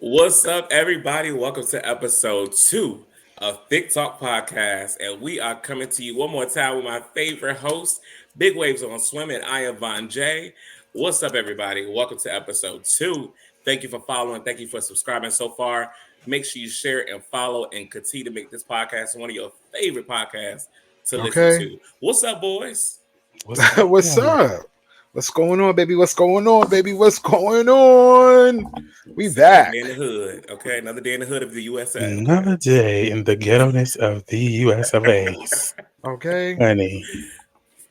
What's up, everybody? Welcome to episode 2 of Thique Talk Podcast. And we are coming to you one more time with my favorite host, Bigwavesonswim, and I am Vonn.j. What's up, everybody? Welcome to episode 2. Thank you for following. Thank you for subscribing so far. Make sure you share and follow and continue to make this podcast one of your favorite podcasts to listen Okay. to. What's up, boys? What's up? What's going on, baby? What's going on, baby? What's going on? We It's another back. day in the hood, okay? Another day in the hood of the USA, okay? Another day in the ghetto-ness of the US of A's. Okay. Honey,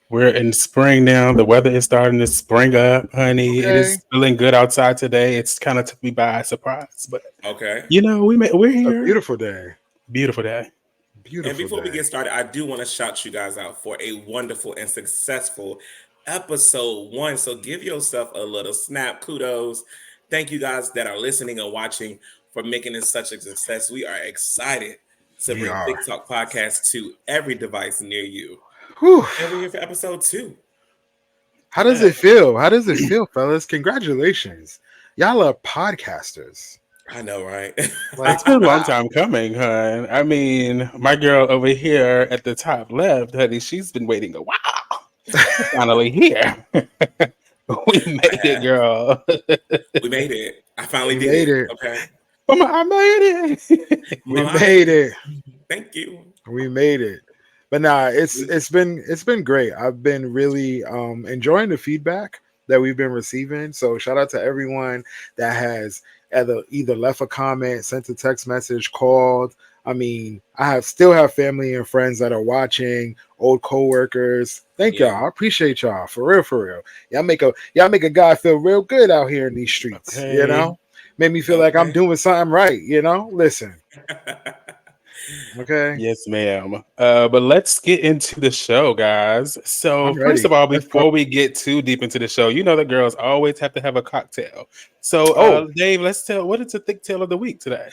we're in spring now. The weather is starting to spring up, honey. It Okay. is feeling good outside today. It's kind of took me by surprise, but Okay. we're A here. beautiful day. Beautiful day. And Beautiful before we day. get started, I do want to shout you guys out for a wonderful and successful episode 1. So give yourself a little snap. Kudos. Thank you guys that are listening and watching for making this such a success. We are excited to We bring are. Thique Talk Podcast to every device near you. Whew. And we're here for episode 2. How does it feel? How does it feel, fellas? Congratulations. Y'all are podcasters. I know, right? Like, It's been a long time coming, hon. I mean, my girl over here at the top left, honey, she's been waiting a while. Finally here. We made it, girl. We made it. I finally We did made it. it. Okay. Mama, I made it. we Mama, made it. Thank you. We made it. But nah, it's been great. I've been really enjoying the feedback that we've been receiving. So shout out to everyone that has either left a comment, sent a text message, called. I mean, still have family and friends that are watching, old coworkers. Thank Yeah. y'all. I appreciate y'all. For real, for real. Y'all make a guy feel real good out here in these streets. Okay. You know? Make me feel like I'm Okay. doing something right, you know? Listen. Okay. Yes, ma'am. But let's get into the show, guys. So, I'm first ready. of all, Let's go. before we get too deep into the show, you know the girls always have to have a cocktail. So, Oh. Dave, what is the thick tale of the week today?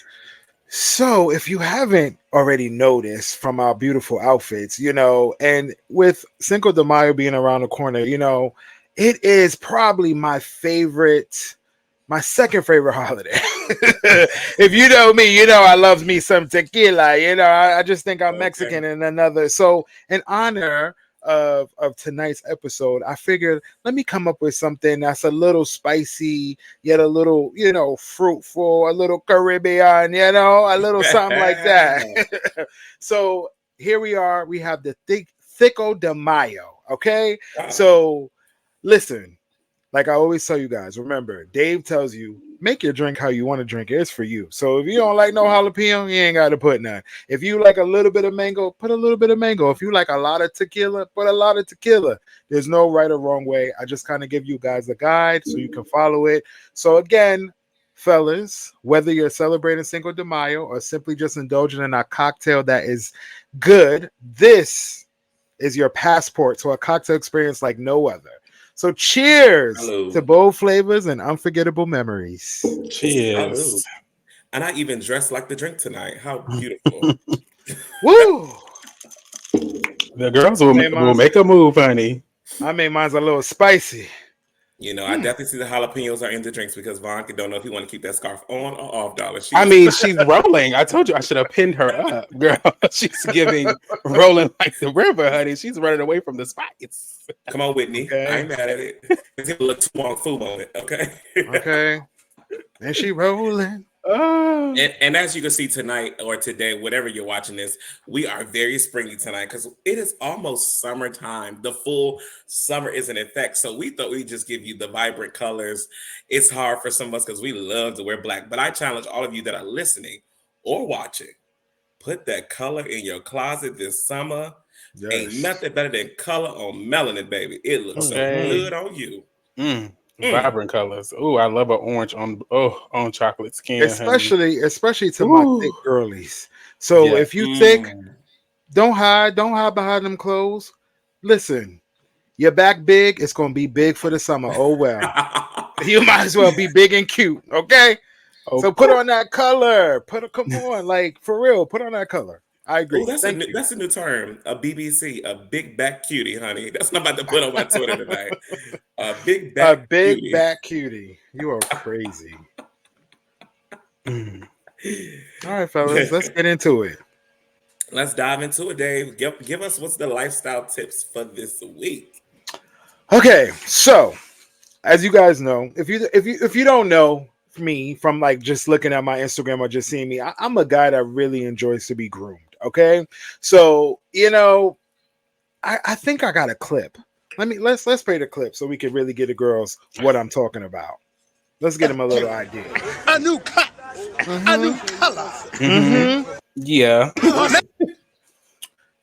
So, if you haven't already noticed from our beautiful outfits, and with Cinco de Mayo being around the corner, it is probably my second favorite holiday. If you know me, I love me some tequila. I just think I'm Mexican in another. So, in honor of tonight's episode, I figured let me come up with something that's a little spicy, yet a little, fruitful, a little Caribbean, a little something like that. So here we are. We have the Thique de Mayo. Okay. Wow. So listen, like I always tell you guys, remember, Dave tells you, make your drink how you want to drink it. It's for you. So if you don't like no jalapeno, you ain't got to put none. If you like a little bit of mango, put a little bit of mango. If you like a lot of tequila, put a lot of tequila. There's no right or wrong way. I just kind of give you guys a guide so you can follow it. So again, fellas, whether you're celebrating Cinco de Mayo or simply just indulging in a cocktail that is good, this is your passport to a cocktail experience like no other. So cheers Salud. to bold flavors and unforgettable memories. Cheers. Salud. And I even dressed like the drink tonight. How beautiful. Woo! The girls will Man, mine's- make a move, honey. I mean, mine's a little spicy. I definitely see the jalapenos are in the drinks because Vonn don't know if he want to keep that scarf on or off, darling. I mean, she's rolling. I told you I should have pinned her up, girl. She's giving rolling like the river, honey. She's running away from the spice. Come on, Whitney. Okay. I ain't mad at it. It's a little too long food on it, okay? Okay. And she rolling. Oh. And as you can see tonight or today, whatever you're watching this, we are very springy tonight because it is almost summertime. The full summer is in effect. So we thought we'd just give you the vibrant colors. It's hard for some of us because we love to wear black. But I challenge all of you that are listening or watching, put that color in your closet this summer. Yes. Ain't nothing better than color on melanin, baby. It looks so Okay. good on you. Vibrant colors. Oh, I love an orange on chocolate skin. Especially to Ooh. my thick girlies. So Yeah. if you thick, don't hide behind them clothes. Listen, your back big, it's gonna be big for the summer. Oh well. You might as well be big and cute, okay? So put on that color. Come on, like for real, put on that color. I agree. Ooh, that's a new term. A BBC, a big back cutie, honey. That's what I'm about to put on my Twitter tonight. A big back A big cutie. back cutie. You are crazy. Mm. All right, fellas, let's get into it. Let's dive into it, Dave. Give us what's the lifestyle tips for this week. Okay, so as you guys know, if you don't know me from like just looking at my Instagram or just seeing me, I'm a guy that really enjoys to be groomed. Okay, so I think I got a clip. Let's play the clip so we can really get the girls what I'm talking about. Let's get them a little idea. A new cut, a new color. Yeah.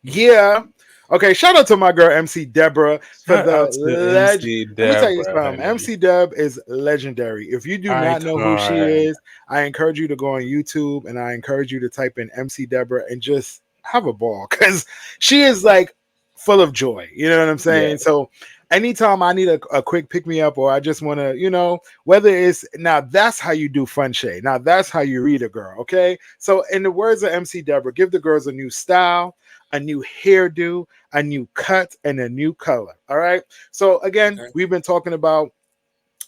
Yeah. Okay, shout out to my girl MC Deborah for Shout out to MC Let me tell you Deborah, something. honey. MC Deb is legendary. If you do not know who she Icon. is, I encourage you to go on YouTube and I encourage you to type in MC Deborah and just have a ball because she is like full of joy. You know what I'm saying? Yeah. So anytime I need a quick pick me up or I just want to, whether it's now that's how you do fun shade. Now that's how you read a girl. Okay. So in the words of MC Deborah, give the girls a new style, a new hairdo, a new cut, and a new color. All right. So again, we've been talking about,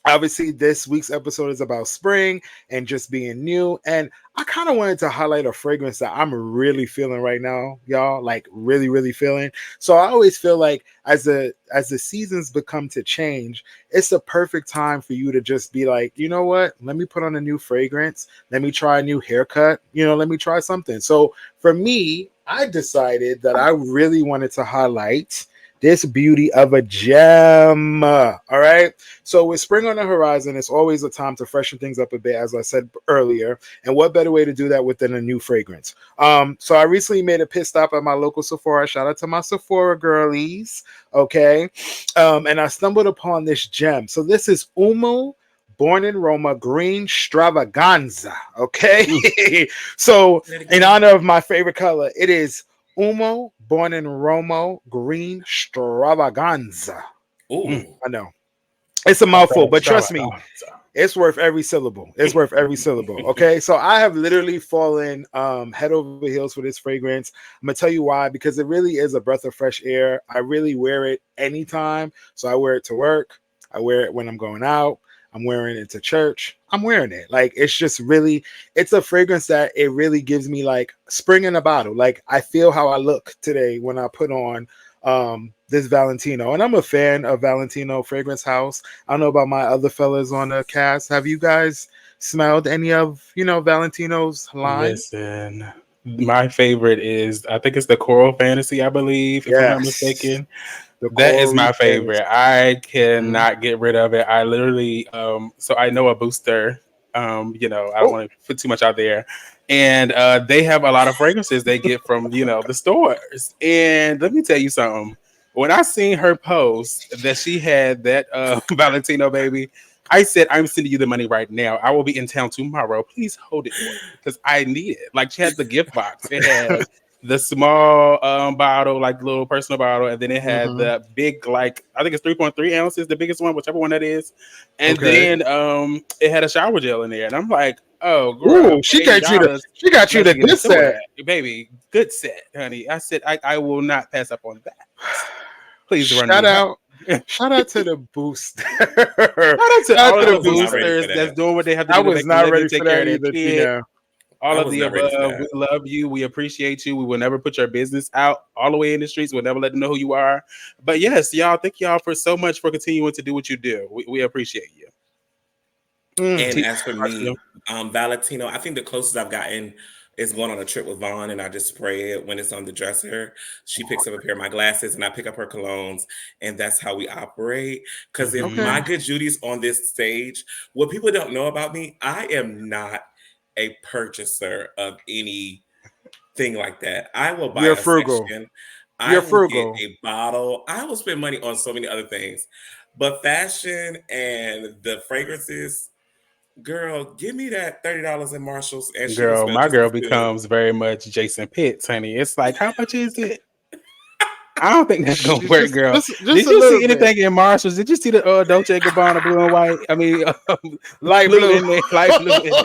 obviously this week's episode is about spring and just being new. And I kind of wanted to highlight a fragrance that I'm really feeling right now, y'all, like really, really feeling. So I always feel like as the seasons become to change, it's the perfect time for you to just be like, you know what? Let me put on a new fragrance. Let me try a new haircut. Let me try something. So for me, I decided that I really wanted to highlight this beauty of a gem. All right. So with spring on the horizon, it's always a time to freshen things up a bit, as I said earlier. And what better way to do that within a new fragrance? So I recently made a pit stop at my local Sephora. Shout out to my Sephora girlies. Okay. And I stumbled upon this gem. So this is Umu Born in Roma Green Stravaganza. Okay. So in honor of my favorite color, it is Umo Born in Roma Green Stravaganza. Ooh. I know. It's a mouthful, but trust me, it's worth every syllable. It's worth every syllable. Okay. So I have literally fallen head over heels for this fragrance. I'm gonna tell you why, because it really is a breath of fresh air. I really wear it anytime. So I wear it to work. I wear it when I'm going out. I'm wearing it to church. I'm wearing it. Like, it's just really, it's a fragrance that it really gives me like spring in a bottle. Like, I feel how I look today when I put on this Valentino. And I'm a fan of Valentino Fragrance House. I don't know about my other fellas on the cast. Have you guys smelled any of, Valentino's line? Listen, my favorite is, I think it's the Coral Fantasy, I believe, if I'm not mistaken. That is my favorite. I cannot get rid of it. I literally, so I know a booster. I don't want to put too much out there, and they have a lot of fragrances they get from the stores. And let me tell you something. When I seen her post that she had that Valentino baby, I said, I'm sending you the money right now. I will be in town tomorrow. Please hold it for me because I need it. Like, she had the gift box. It had the small bottle, like little personal bottle, and then it had the big, like, I think it's 3.3 ounces, the biggest one, whichever one that is. And then it had a shower gel in there, and I'm like, oh, girl, she got you the good set, baby, good set, honey. I said I will not pass up on that. Please run shout out. Shout out to the booster. Shout out to all the boosters that's doing what they have to do. I was not ready for that either, Tee.nell. All of the above. We love you. We appreciate you. We will never put your business out all the way in the streets. We'll never let them know who you are. But yes, y'all, thank y'all for so much for continuing to do what you do. We appreciate you. And as for me, Valentino, I think the closest I've gotten is going on a trip with Vonn, and I just spray it when it's on the dresser. She picks up a pair of my glasses, and I pick up her colognes, and that's how we operate. Because if my good Judy's on this stage, what people don't know about me, I am not a purchaser of anything like that. I will buy a section. I will get a bottle. I will spend money on so many other things. But fashion and the fragrances, girl, give me that $30 in Marshalls. And girl, my girl becomes very much Jason Pitts, honey. It's like, how much is it? I don't think that's gonna work, girl. Did you see anything in Marshalls? Did you see the Dolce & Gabbana blue and white? I mean, light blue in there, light blue in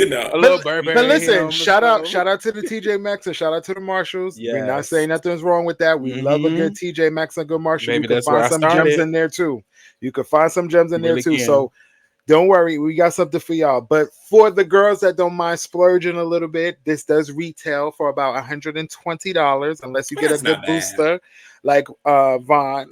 there. A little Burberry. But listen, shout out to the TJ Maxx and shout out to the Marshalls. Yes. We're not saying nothing's wrong with that. We love a good TJ Maxx and good Marshall. Maybe you can find some gems in there too. You can find some gems in there too. So Don't worry, we got something for y'all. But for the girls that don't mind splurging a little bit, this does retail for about $120 unless you Well, get a that's not good bad. booster like Vonn.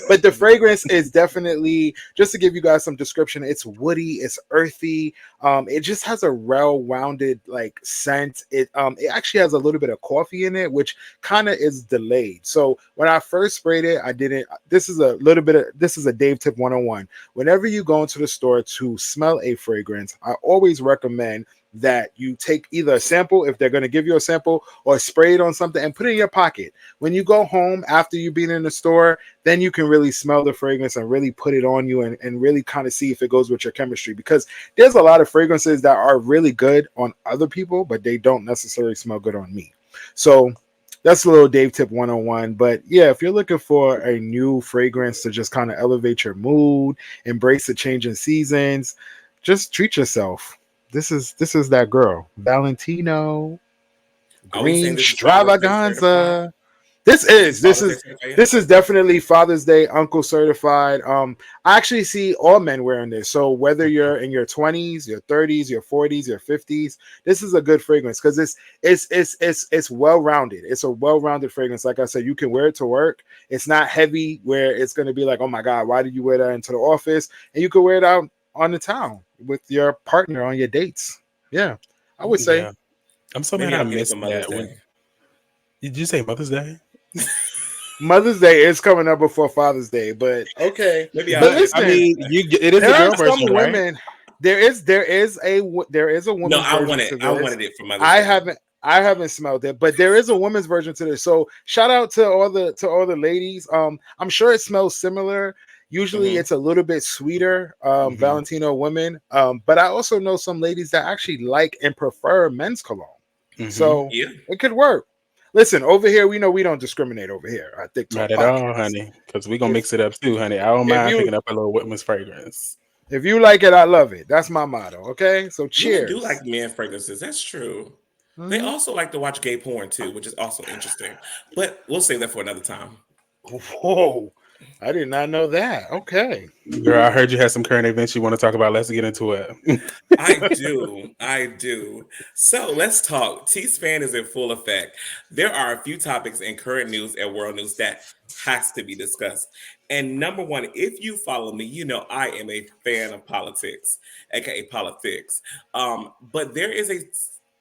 But the fragrance is definitely, just to give you guys some description, it's woody, it's earthy. It just has a well-rounded like scent. It actually has a little bit of coffee in it, which kind of is delayed. So when I first sprayed it, I didn't. This is a Dave tip 101. Whenever you go into the store to smell a fragrance, I always recommend that you take either a sample if they're going to give you a sample, or spray it on something and put it in your pocket. When you go home after you've been in the store, then you can really smell the fragrance and really put it on you, and really kind of see if it goes with your chemistry, because there's a lot of fragrances that are really good on other people, but they don't necessarily smell good on me. So that's a little Dave tip 101. But yeah, if you're looking for a new fragrance to just kind of elevate your mood, embrace the changing seasons, just treat yourself. This is that girl, Valentino Are we saying Green this is Father's Day certified? Extravaganza. This Is is this this Father's Day is certified? this is definitely Father's Day Uncle certified. I actually see all men wearing this. So whether you're in your 20s, your 30s, your 40s, your 50s, this is a good fragrance because it's well rounded. It's a well rounded fragrance. Like I said, you can wear it to work. It's not heavy where it's going to be like, oh my god, why did you wear that into the office? And you can wear it out on the town with your partner on your dates. Yeah, I would say. Yeah. I'm so mad Maybe I I'll get it for missed Mother's that. When Day. did you say Mother's Day? Mother's Day is coming up before Father's Day, but okay. Maybe I'll But get it for I listen, Mother's mean, Day. it is there the are girl some version, right? women. There is a No, woman's I version want it. to I this. wanted it for Mother's I Day. haven't I haven't smelled it, but there is a woman's version to this. So shout out to all the ladies. I'm sure it smells similar. Usually Hmm. it's a little bit sweeter, Hmm. Valentino women. But I also know some ladies that actually like and prefer men's cologne. Hmm. So Yeah. it could work. Listen, over here, we know we don't discriminate over here at Thique Talk Not at all, Podcast. honey. Because we're gonna If mix it up too, honey. I don't if mind you picking up a little Whitman's fragrance. if you like it, I love it. That's my motto. Okay, so Women do cheers. like men fragrances. That's true. They Mhm. also like to watch gay porn too, which is also interesting. But we'll save that for another time. Whoa, I did not know that. Okay. Girl, I heard you had some current events you want to talk about. Let's get into it. I do. I do. So let's talk. T-Span is in full effect. There are a few topics in current news and world news that has to be discussed. And number one, if you follow me, you know I am a fan of politics, aka politics. But there is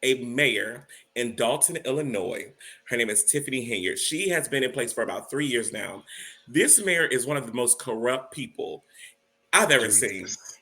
a mayor in Dalton, Illinois. Her name is Tiffany Henyard. She has been in place for about 3 years now. This mayor is one of the most corrupt people I've ever seen. Jesus.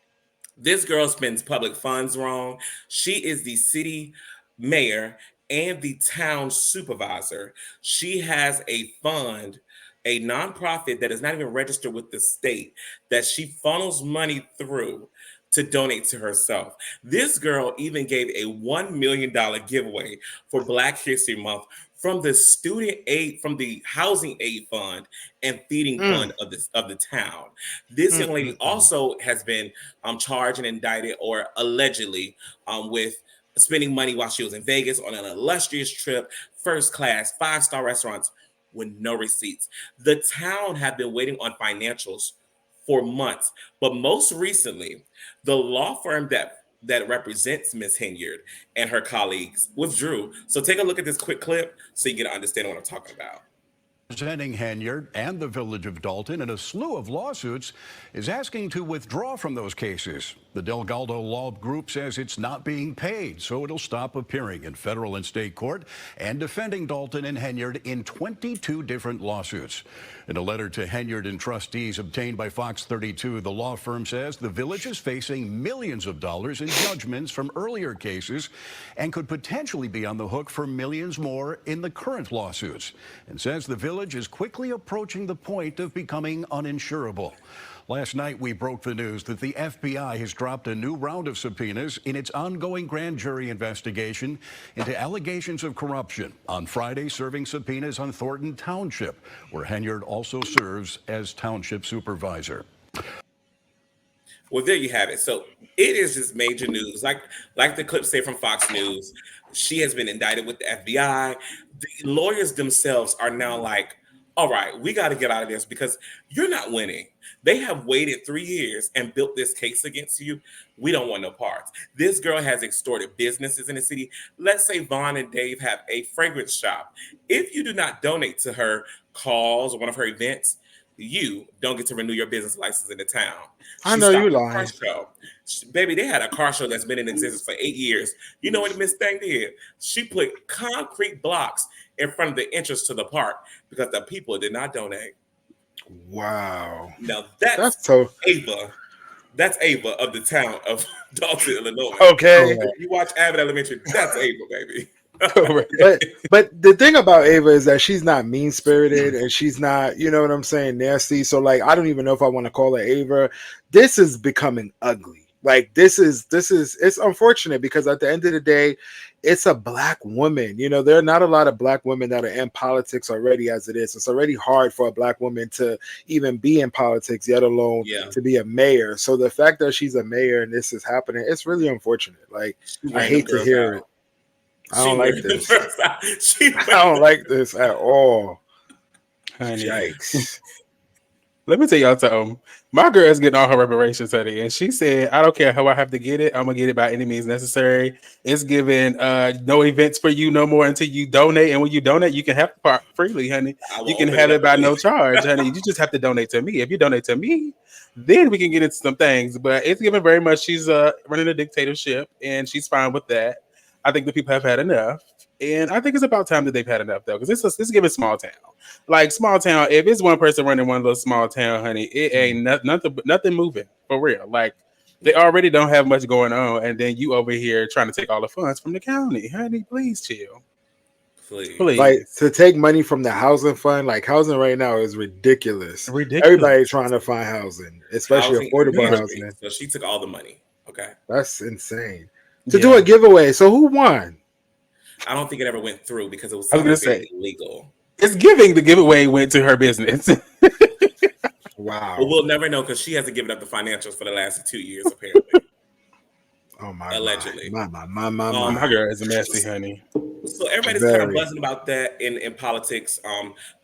This girl spends public funds wrong. She is the city mayor and the town supervisor. She has a fund, a nonprofit that is not even registered with the state, that she funnels money through to donate to herself. This girl even gave a $1 million giveaway for Black History Month from the student aid, from the housing aid fund and feeding Mm, fund of the town. This young lady mm. also has been charged and indicted, or allegedly, with spending money while she was in Vegas on an illustrious trip, first class, five-star restaurants with no receipts. The town had been waiting on financials for months, but most recently, the law firm that represents Miss Henyard and her colleagues withdrew. So take a look at this quick clip so you get an understanding what I'm talking about. Representing Henyard and the village of Dalton in a slew of lawsuits is asking to withdraw from those cases. The Delgado Law Group says it's not being paid, so it'll stop appearing in federal and state court and defending Dalton and Henyard in 22 different lawsuits. In a letter to Henyard and trustees obtained by Fox 32, the law firm says the village is facing millions of dollars in judgments from earlier cases and could potentially be on the hook for millions more in the current lawsuits, and says the village is quickly approaching the point of becoming uninsurable. Last night, we broke the news that the FBI has dropped a new round of subpoenas in its ongoing grand jury investigation into allegations of corruption. On Friday, serving subpoenas on Thornton Township, where Henyard also serves as township supervisor. Well, there you have it. So it is just major news. Like the clip say from Fox News, she has been indicted with the FBI. The lawyers themselves are now like, all right, we got to get out of this because you're not winning. They have waited 3 years and built this case against you. We don't want no parts. This girl has extorted businesses in the city. Let's say Vonn and Dave have a fragrance shop. If you do not donate to her cause or one of her events, you don't get to renew your business license in the town. I She know you stopped the car lying. show. Baby, they had a car show that's been in existence for 8 years. You know what Miss Thing did? She put concrete blocks in front of the entrance to the park because the people did not donate. Wow. Now That's so Ava. That's Ava of the town of Dalton, Illinois. okay. You watch Abbott Elementary, that's Ava, baby. But the thing about Ava is that she's not mean spirited and she's not, you know what I'm saying, nasty. So like I don't even know if I want to call her Ava. This is becoming ugly. Like this is it's unfortunate because at the end of the day, it's a black woman. You know, there are not a lot of black women that are in politics already as it is. It's already hard for a black woman to even be in politics, yet alone to be a mayor. So the fact that she's a mayor and this is happening, it's really unfortunate. Like I hate to hear it. I don't like this. I don't like this at all. Honey. Yikes. Let me tell y'all something. My girl is getting all her reparations, honey, and she said, "I don't care how I have to get it. I'm gonna get it by any means necessary." It's giving no events for you no more until you donate, and when you donate, you can have the part freely, honey. You can have it by no charge, honey. You just have to donate to me. If you donate to me, then we can get into some things. But it's given very much. She's running a dictatorship, and she's fine with that. I think the people have had enough, and I think it's about time that they've had enough, though, because it's giving small town. Like small town, if it's one person running one little small town, honey, it ain't nothing moving for real. Like they already don't have much going on, and then you over here trying to take all the funds from the county, honey. Please chill, please. Like to take money from the housing fund, like housing right now is ridiculous. Everybody's trying to find housing, especially affordable housing. So she took all the money. Okay, that's insane. To do a giveaway. So who won? I don't think it ever went through because it was illegal. It's giving the giveaway went to her business. Wow. Well, we'll never know because she hasn't given up the financials for the last 2 years, apparently. Oh my! Allegedly. My girl is a messy, honey. So everybody's kind of buzzing about that in politics.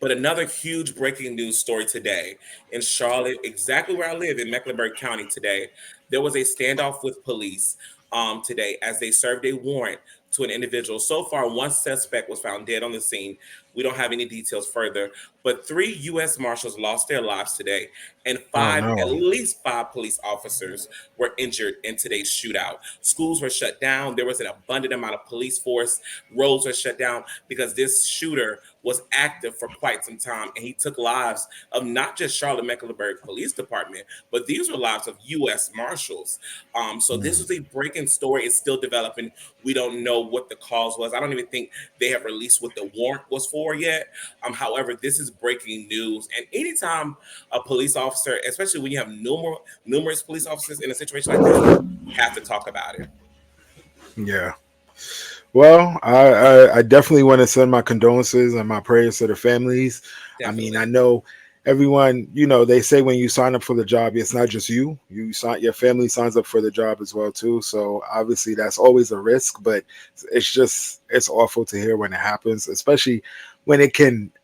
But another huge breaking news story today in Charlotte, exactly where I live in Mecklenburg County today, there was a standoff with police today as they served a warrant to an individual. So far, one suspect was found dead on the scene. We don't have any details further, but 3 U.S. Marshals lost their lives today, and at least five police officers were injured in today's shootout. Schools were shut down. There was an abundant amount of police force. Roads were shut down because this shooter was active for quite some time, and he took lives of not just Charlotte Mecklenburg Police Department, but these were lives of U.S. Marshals. So this is a breaking story. It's still developing. We don't know what the cause was. I don't even think they have released what the warrant was for yet. However, this is breaking news. And anytime a police officer, especially when you have numerous police officers in a situation like this, have to talk about it. Yeah. Well, I definitely want to send my condolences and my prayers to the families. Definitely. I mean, I know everyone, you know, they say when you sign up for the job, it's not just you. Your family signs up for the job as well too. So obviously that's always a risk, but it's awful to hear when it happens, especially when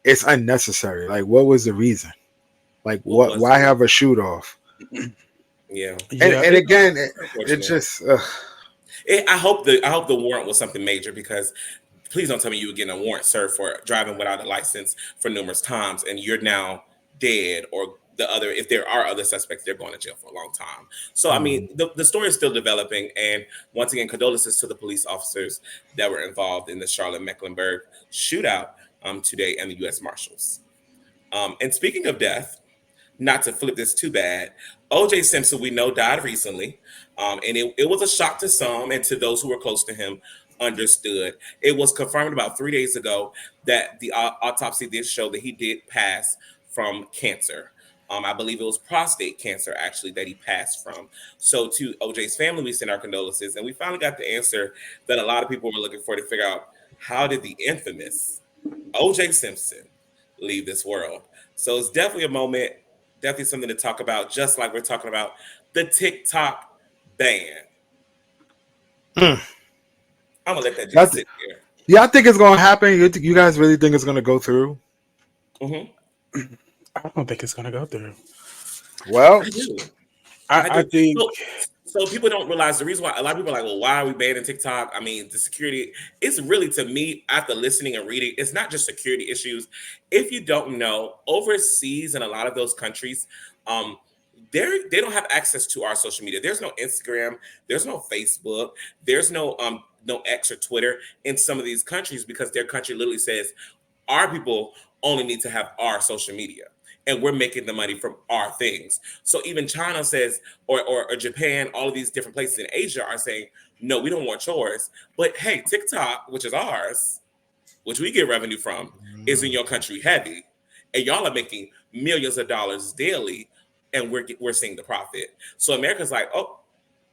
it's unnecessary. Like, what was the reason? Like, why have a shoot off? Yeah. And again, it just. I hope the warrant was something major, because please don't tell me you were getting a warrant served for driving without a license for numerous times and you're now dead, or if there are other suspects, they're going to jail for a long time. So, I mean, the story is still developing. And once again, condolences to the police officers that were involved in the Charlotte Mecklenburg shootout today, and the U.S. Marshals. And speaking of death, not to flip this too bad, O.J. Simpson, we know, died recently. And it was a shock to some, and to those who were close to him understood. It was confirmed about 3 days ago that the autopsy did show that he did pass from cancer. I believe it was prostate cancer, actually, that he passed from. So to O.J.'s family, we send our condolences, and we finally got the answer that a lot of people were looking for, to figure out, how did the infamous O.J. Simpson leave this world? So it's definitely a moment, definitely something to talk about, just like we're talking about the TikTok ban. I'm gonna let that just sit here. Yeah, I think it's gonna happen. You guys really think it's gonna go through? Mm-hmm. I don't think it's gonna go through. Well, I do. I I do. think So people don't realize the reason why a lot of people are like, well, why are we banning TikTok? I mean, the security, it's really, to me, after listening and reading, it's not just security issues. If you don't know, overseas in a lot of those countries, um, they don't have access to our social media. There's no Instagram, there's no Facebook, there's no X or Twitter in some of these countries because their country literally says our people only need to have our social media and we're making the money from our things. So even China says, or Japan, all of these different places in Asia are saying, no, we don't want yours. But hey, TikTok, which is ours, which we get revenue from, is in your country heavy. And y'all are making millions of dollars daily, and we're seeing the profit. So America's like, oh,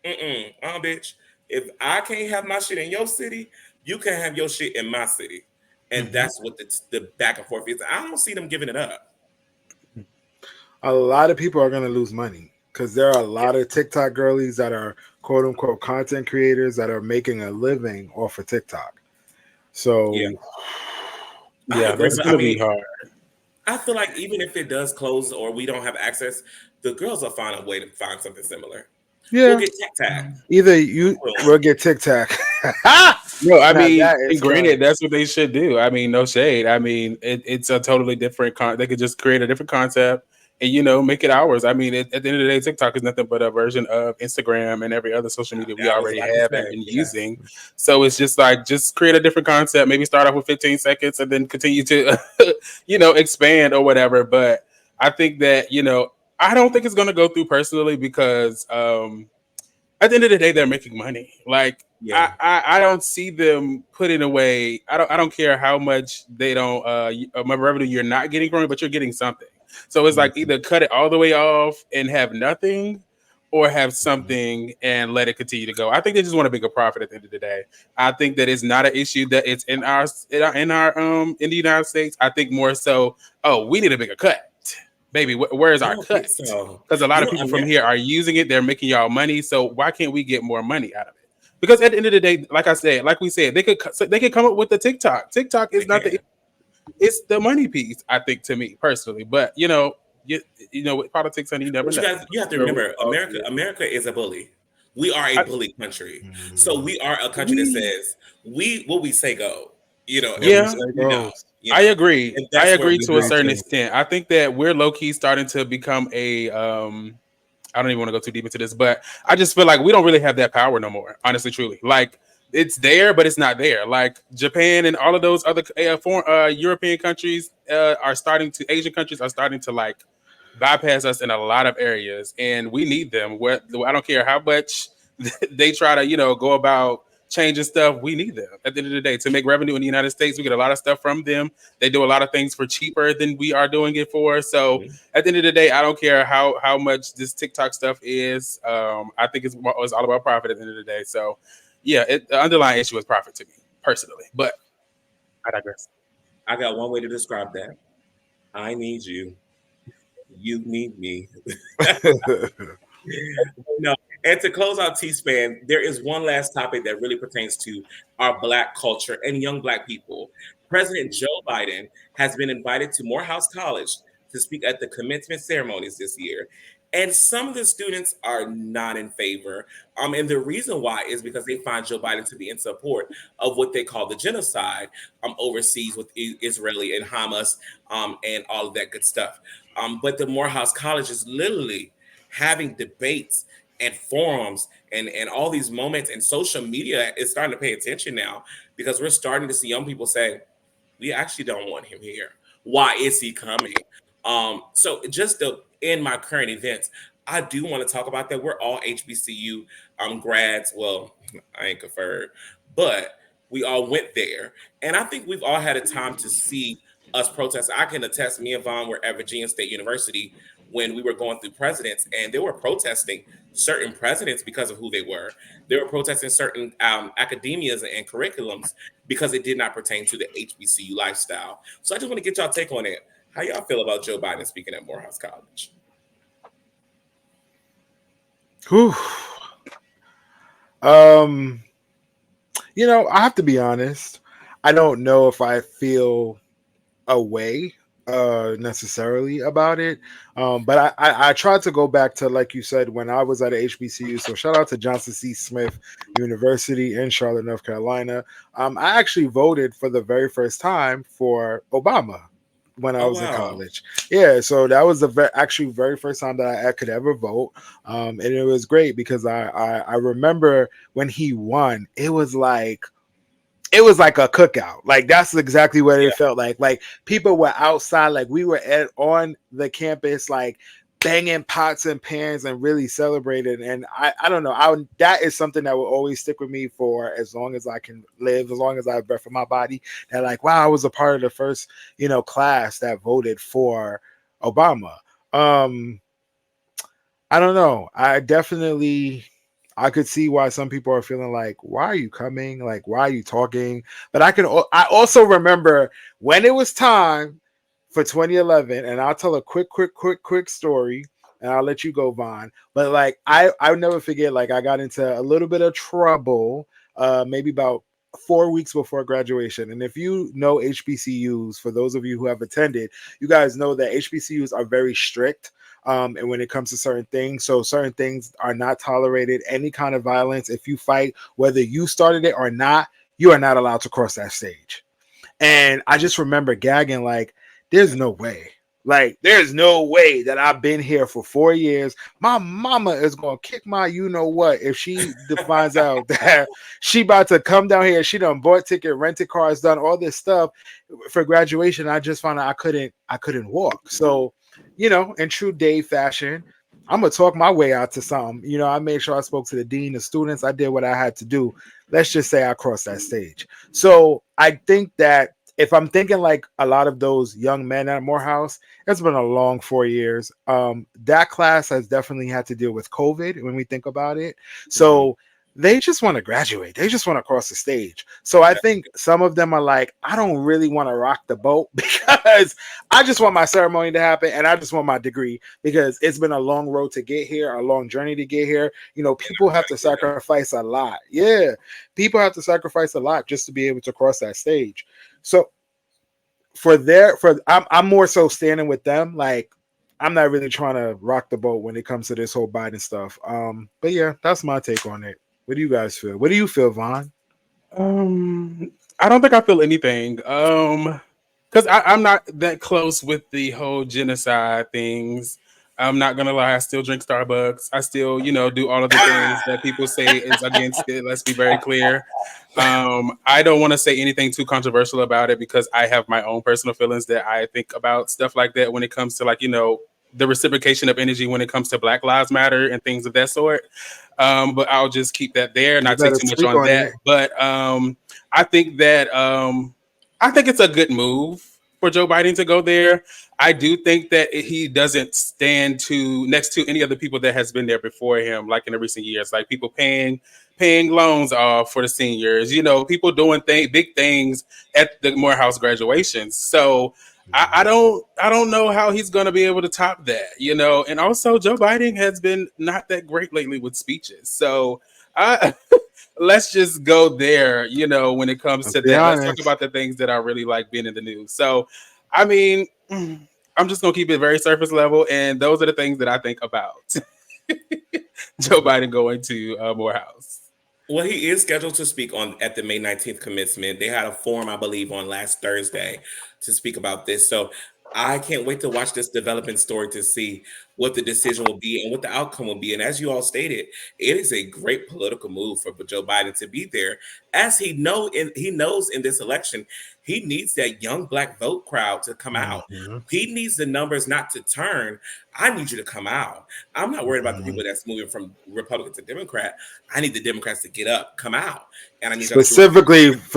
bitch. If I can't have my shit in your city, you can't have your shit in my city. And that's what the back and forth is. I don't see them giving it up. a lot of people are going to lose money because there are a lot of TikTok girlies that are quote unquote content creators that are making a living off of TikTok. So, Yeah. I yeah, agree, that's but gonna be hard. I feel like even if it does close or we don't have access, the girls will find a way to find something similar. We'll yeah, get tag. either you will get TikTok. No, I Now mean, that and is granted, fun. that's what they should do. I mean, no shade. I mean, it's a totally different they could just create a different concept and make it ours. I mean, at the end of the day, TikTok is nothing but a version of Instagram and every other social media we I was already about to have and say, been yes. using. So it's just like just create a different concept. Maybe start off with 15 seconds and then continue to, expand or whatever. But I think that I don't think it's going to go through personally because at the end of the day, they're making money. Like Yeah. I don't see them putting away. I don't care how much they don't my revenue you're not getting from it, but you're getting something. So it's like either cut it all the way off and have nothing, or have something and let it continue to go. I think they just want to make a profit at the end of the day. I think that it's not an issue that it's in in the United States. I think more so, oh, we need to make a cut, baby. Where's I our don't think cut? so. Because a lot of people from here are using it. They're making y'all money. So why can't we get more money out of it? Because at the end of the day, like we said, they could come up with the TikTok. TikTok They is not can. it's the money piece. I think to me personally, but with politics, honey, you never But know. you have to So remember, America is a bully. We are a I, bully country. So we are a country that we says what we say go. What we yeah, say goes. I agree. And I that's where agree we to a Agree are. certain too. extent. I think that we're low key starting to become a I don't even want to go too deep into this, but I just feel like we don't really have that power no more. Honestly, truly, like it's there, but it's not there. Like Japan and all of those other foreign European countries Asian countries are starting to like bypass us in a lot of areas, and we need them. Where I don't care how much they try to go about changing stuff, we need them at the end of the day to make revenue in the United States. We get a lot of stuff from them. They do a lot of things for cheaper than we are doing it for. So Mhm. at the end of the day, I don't care how much this TikTok stuff is. I think it's all about profit at the end of the day. So yeah, the underlying issue is profit to me personally. But I digress. I got one way to describe that. I need you. You need me. No. And to close out T-Span, there is one last topic that really pertains to our Black culture and young Black people. President Joe Biden has been invited to Morehouse College to speak at the commencement ceremonies this year. And some of the students are not in favor. And the reason why is because they find Joe Biden to be in support of what they call the genocide overseas with Israeli and Hamas and all of that good stuff. But the Morehouse College is literally having debates and forums and all these moments, and social media is starting to pay attention now because we're starting to see young people say, we actually don't want him here. Why is he coming? So just to end my current events, I do want to talk about that. We're all HBCU grads. Well, I ain't conferred, but we all went there. And I think we've all had a time to see us protest. I can attest, me and Vonn were at Virginia State University when we were going through presidents, and they were protesting certain presidents because of who they were. They were protesting certain academias and curriculums because it did not pertain to the HBCU lifestyle. So I just want to get y'all take on it. How y'all feel about Joe Biden speaking at Morehouse College? Whew. Um, I have to be honest. I don't know if I feel a way necessarily about it. But I tried to go back to, like you said, when I was at a HBCU. So shout out to Johnson C. Smith University in Charlotte, North Carolina. I actually voted for the very first time for Obama when I Oh was in wow. college. Yeah, so that was the actually very first time that I could ever vote, and it was great because I remember when he won, it was like a cookout. Like that's exactly what it felt like. Like people were outside, like we were on the campus, like banging pots and pans and really celebrating. And I don't know. That is something that will always stick with me for as long as I can live, as long as I have breath in my body. That like, wow, I was a part of the first, class that voted for Obama. Um, I don't know. I could see why some people are feeling like, why are you coming? Like, why are you talking? But I also remember when it was time for 2011, and I'll tell a quick story, and I'll let you go, Vonn. But like, I'll never forget, like, I got into a little bit of trouble, maybe about 4 weeks before graduation. And if you know HBCUs, for those of you who have attended, you guys know that HBCUs are very strict, and when it comes to certain things. So certain things are not tolerated. Any kind of violence, if you fight, whether you started it or not, you are not allowed to cross that stage. And I just remember gagging, like, there's no way. Like, there's no way that I've been here for 4 years. My mama is gonna kick my you know what if she finds out that she about to come down here. She done bought ticket, rented cars, done all this stuff for graduation. I just found out I couldn't walk. So, in true Dave fashion, I'm gonna talk my way out to something. I made sure I spoke to the dean of students. I did what I had to do. Let's just say I crossed that stage. So I think that if I'm thinking like a lot of those young men at Morehouse, it's been a long 4 years. That class has definitely had to deal with COVID when we think about it. So they just want to graduate. They just want to cross the stage. So I think some of them are like, I don't really want to rock the boat because I just want my ceremony to happen and I just want my degree because it's been a long road to get here, a long journey to get here. People have to sacrifice a lot. Yeah, people have to sacrifice a lot just to be able to cross that stage. So I'm more so standing with them. Like, I'm not really trying to rock the boat when it comes to this whole Biden stuff. But yeah, that's my take on it. What do you guys feel? What do you feel, Vonn? I don't think I feel anything. Because I'm not that close with the whole genocide things. I'm not gonna lie, I still drink Starbucks. I still, do all of the things that people say is against it. Let's be very clear. I don't want to say anything too controversial about it because I have my own personal feelings that I think about stuff like that when it comes to the reciprocation of energy when it comes to Black Lives Matter and things of that sort. But I'll just keep that there, You not say better too much speak on on that. it. But I think that I think it's a good move for Joe Biden to go there. I do think that he doesn't stand to next to any of the people that has been there before him, like in the recent years, like people paying loans off for the seniors, people doing big things at the Morehouse graduations. So I don't know how he's going to be able to top that, And also, Joe Biden has been not that great lately with speeches, so I let's just go there, when it comes Let's to be that. Let's talk honest. about the things that I really like being in the news. So, I mean, I'm just gonna keep it very surface level, and those are the things that I think about Joe Biden going to Morehouse. Well, he is scheduled to speak on at the May 19th commencement. They had a forum, I believe, on last Thursday to speak about this. So I can't wait to watch this developing story to see what the decision will be and what the outcome will be. And as you all stated, it is a great political move for Joe Biden to be there, as he knows in this election he needs that young Black vote crowd to come out. Mhm. He needs the numbers not to turn. I need you to come out. I'm not worried about the Mhm. people that's moving from Republican to Democrat. I need the Democrats to get up, come out, and I need y'all to do it.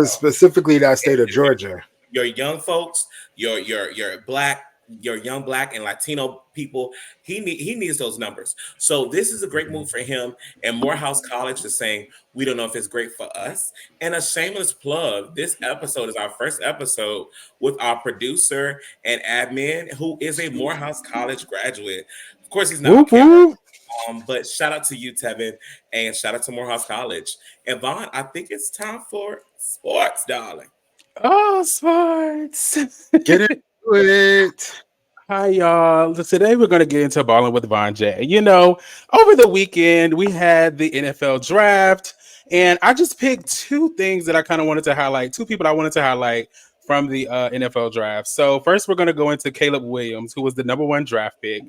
Specifically that state of Georgia. Your young folks, your young Black and Latino people. He needs those numbers. So this is a great move for him. And Morehouse College is saying we don't know if it's great for us. And a shameless plug: this episode is our first episode with our producer and admin, who is a Morehouse College graduate. Of course, he's not on Whoop camera. whoop. But shout out to you, Tevin, and shout out to Morehouse College. And Vonn, I think it's time for sports, darling. Oh, sports. Get into it. Hi, y'all. Today we're going to get into balling with Vonn.j. Over the weekend we had the NFL draft, and I just picked two things that I kind of wanted to highlight. Two people I wanted to highlight from the NFL draft. So first, we're going to go into Caleb Williams, who was the number one draft pick.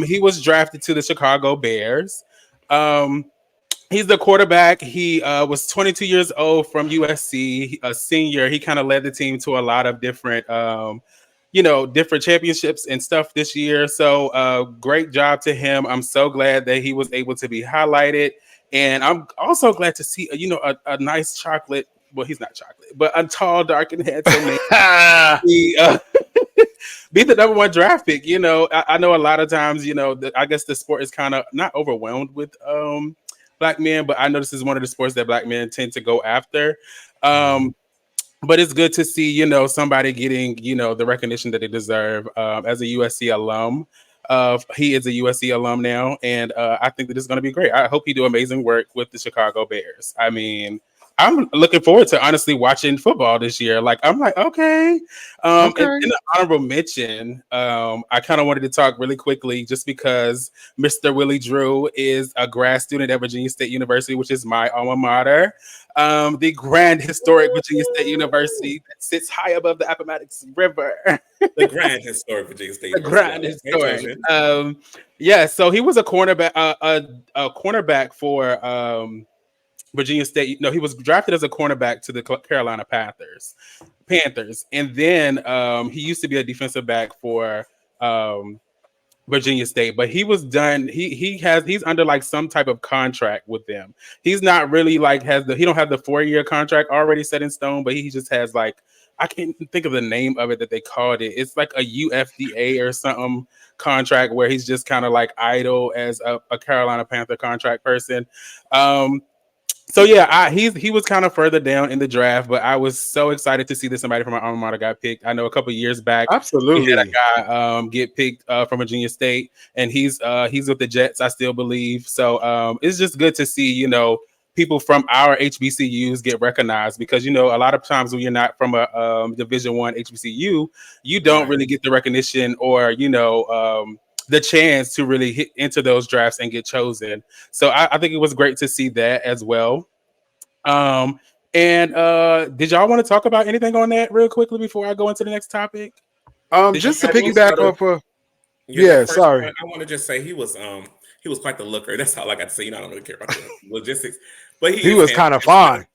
He was drafted to the Chicago Bears. He's the quarterback. He was 22 years old from USC, a senior. He kind of led the team to a lot of different, different championships and stuff this year. So great job to him. I'm so glad that he was able to be highlighted. And I'm also glad to see, a nice chocolate. Well, he's not chocolate, but a tall, dark, and handsome man. He, be the number one draft pick. I know a lot of times, I guess the sport is kind of not overwhelmed with black men, but I know this is one of the sports that black men tend to go after. But it's good to see, somebody getting, the recognition that they deserve as a USC alum. He is a USC alum now, and I think that it's going to be great. I hope he do amazing work with the Chicago Bears. I mean, I'm looking forward to honestly watching football this year. Like, I'm like, okay. And in the honorable mention, I kind of wanted to talk really quickly just because Mr. Willie Drew is a grad student at Virginia State University, which is my alma mater. The grand historic Virginia State University that sits high above the Appomattox River. The grand historic Virginia State The University. grand historic. So he was a cornerback, a cornerback for Virginia State. No, he was drafted as a cornerback to the Carolina Panthers, and then he used to be a defensive back for Virginia State, but he was done. He's under like some type of contract with them. He's not really like he don't have the 4-year contract already set in stone, but he just has like, I can't think of the name of it that they called it. It's like a UFDA or something contract where he's just kind of like idle as a Carolina Panther contract person. So yeah, he was kind of further down in the draft, but I was so excited to see that somebody from my alma mater got picked. I know a couple years back, Absolutely, we had a guy get picked from Virginia State, and he's with the Jets, I still believe. So it's just good to see people from our HBCUs get recognized, because a lot of times when you're not from a Division I HBCU, you don't really get the recognition or the chance to really hit into those drafts and get chosen. So I think it was great to see that as well. And did y'all want to talk about anything on that real quickly before I go into the next topic? Just to piggyback off of sorry. I want to just say he was quite the looker. That's all I got to say. I don't really care about the logistics, but he was kind of fine.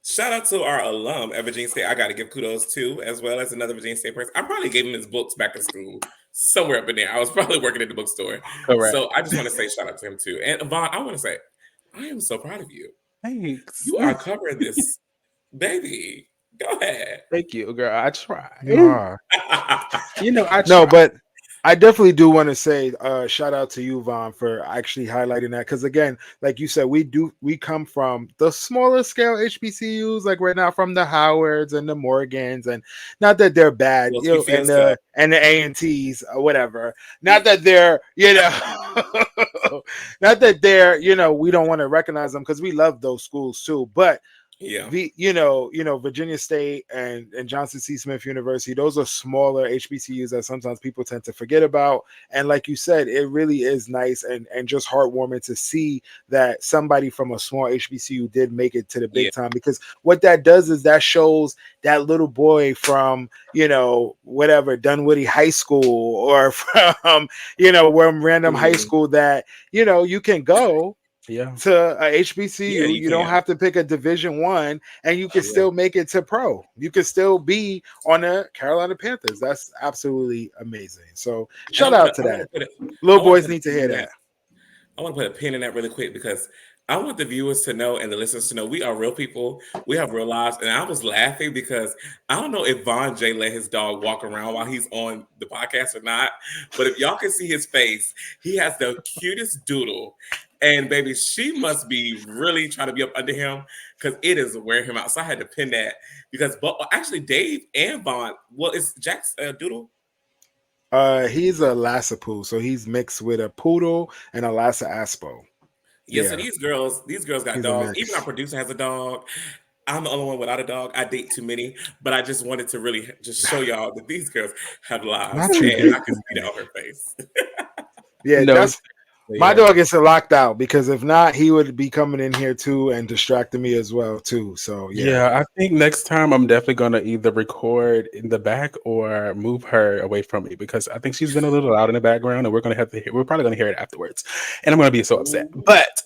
Shout out to our alum at Virginia State. I got to give kudos to, as well as another Virginia State person. I probably gave him his books back in school, somewhere up in there. I was probably working at the bookstore. Correct. So I just want to say shout out to him too. And Vonn, I want to say, I am so proud of you. Thanks. You are covering this, baby. Go ahead. Thank you, girl. I try. I try. No, but I definitely do want to say shout out to you, Vonn, for actually highlighting that. Because again, like you said, we come from the smaller scale HBCUs, like we're not from the Howards and the Morgans, and not that they're bad, and the A&Ts or whatever. Not that they're, not that they're, we don't want to recognize them, because we love those schools too. But Virginia State and Johnson C. Smith University, those are smaller HBCUs that sometimes people tend to forget about. And like you said, it really is nice and just heartwarming to see that somebody from a small HBCU did make it to the big time, because what that does is that shows that little boy from, whatever, Dunwoody High School or from, random high school that, you can go to a HBCU. You don't have to pick a Division I, and you can still make it to pro. You can still be on the Carolina Panthers. That's absolutely amazing. So shout out to that. Little boys need to hear that. I want to put a pin in that really quick, because I want the viewers to know and the listeners to know we are real people. We have real lives. And I was laughing because I don't know if Vonn.j let his dog walk around while he's on the podcast or not. But if y'all can see his face, he has the cutest doodle. And baby, she must be really trying to be up under him, because it is wearing him out. So I had to pin that, because actually Dave and Vonn, is Jack's doodle? He's a Lhasa Poo, so he's mixed with a poodle and a Lhasa Aspo. So these girls got dogs. Even our producer has a dog. I'm the only one without a dog. I date too many, but I just wanted to really just show y'all that these girls have lives, Not you and I date can too see that on her face. Yeah, No, that's my dog gets locked out because if not, he would be coming in here too and distracting me as well too. So Yeah, I think next time I'm definitely gonna either record in the back or move her away from me because I think she's been a little loud in the background, and we're probably gonna hear it afterwards, and I'm gonna be so upset. But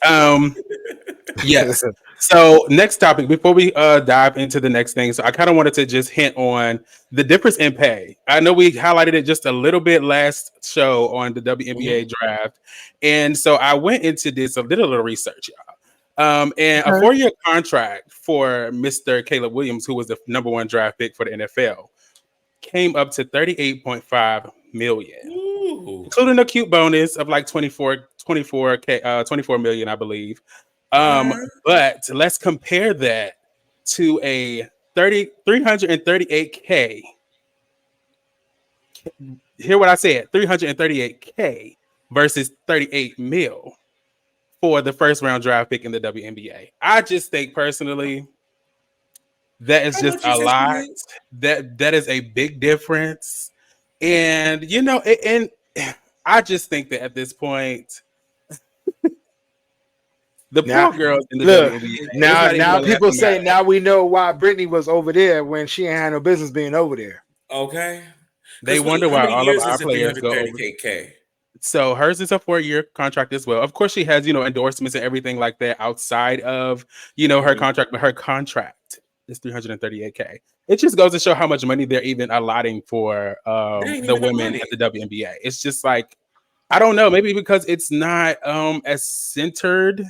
yes. So next topic before we dive into the next thing. So I kind of wanted to just hint on the difference in pay. I know we highlighted it just a little bit last show on the WNBA draft, and so I went into this, did a little research, y'all. And a 4-year contract for Mr. Caleb Williams, who was the number 1 draft pick for the NFL, came up to $38.5 million, including a cute bonus of like 24 million, I believe. But let's compare that to a 338K. Hear what I said, 338K versus 38 mil for the first round draft pick in the WNBA. I just think personally that is just a lot. That is a big difference. And and I just think that at this point, the poor girls in the WNBA. Now people say now we know why Brittany was over there when she ain't had no business being over there. Okay. They wonder why all of our players go over. K. So hers is a 4-year contract as well. Of course, she has, endorsements and everything like that outside of, her contract, but her contract is 338K. It just goes to show how much money they're even allotting for the women at the WNBA. It's just like, I don't know, maybe because it's not as centered,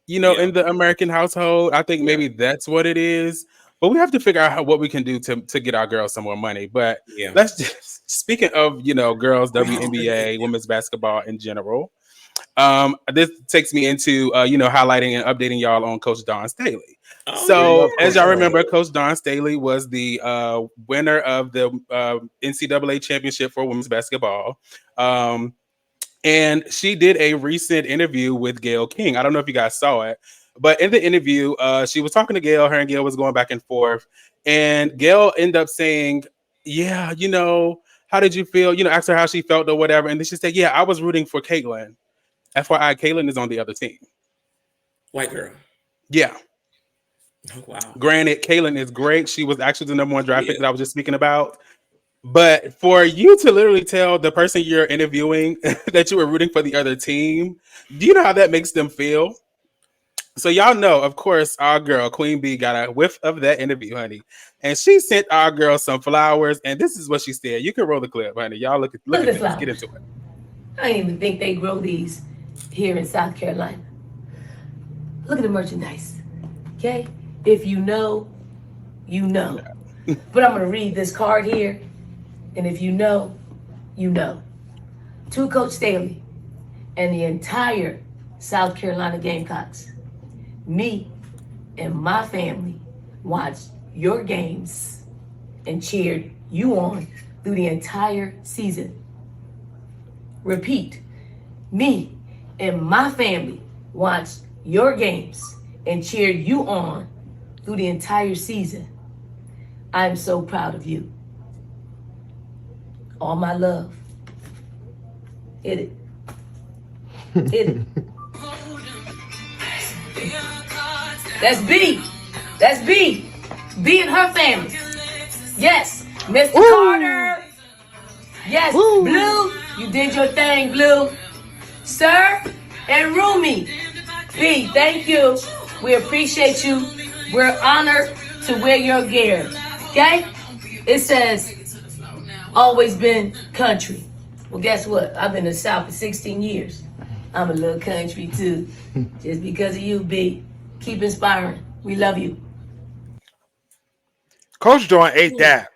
in the American household. I think maybe that's what it is. But we have to figure out what we can do to get our girls some more money. But let's just, speaking of, girls, WNBA, women's basketball in general, this takes me into, highlighting and updating y'all on Coach Dawn Staley. So as y'all remember, Coach Dawn Staley was the winner of the NCAA championship for women's basketball. And she did a recent interview with Gayle King. I don't know if you guys saw it, but in the interview, she was talking to Gayle. Her and Gayle was going back and forth. And Gayle ended up saying, yeah, how did you feel? Asked her how she felt or whatever. And then she said, yeah, I was rooting for Caitlin. FYI, Caitlin is on the other team. White girl. Yeah. Oh, wow. Granted, Caitlin is great. She was actually the number 1 draft pick that I was just speaking about. But for you to literally tell the person you're interviewing that you were rooting for the other team, do you know how that makes them feel? So y'all know, of course, our girl, Queen Bee, got a whiff of that interview, honey. And she sent our girl some flowers. And this is what she said. You can roll the clip, honey. Y'all look at this. Let's get into it. I didn't even think they grow these here in South Carolina. Look at the merchandise, okay? If you know, you know. But I'm gonna read this card here, and if you know, you know. To Coach Staley and the entire South Carolina Gamecocks, me and my family watched your games and cheered you on through the entire season. Repeat, me and my family watched your games and cheered you on through the entire season. I'm so proud of you. All my love. Hit it. Hit it. That's B. That's B. B and her family. Yes, Mr. Carter. Yes, Blue. You did your thing, Blue. Sir and Rumi. B, thank you. We appreciate you. We're honored to wear your gear. Okay? It says, always been country. Well, guess what? I've been in the South for 16 years. I'm a little country too. Just because of you, B. Keep inspiring. We love you. Coach Dawn ate that.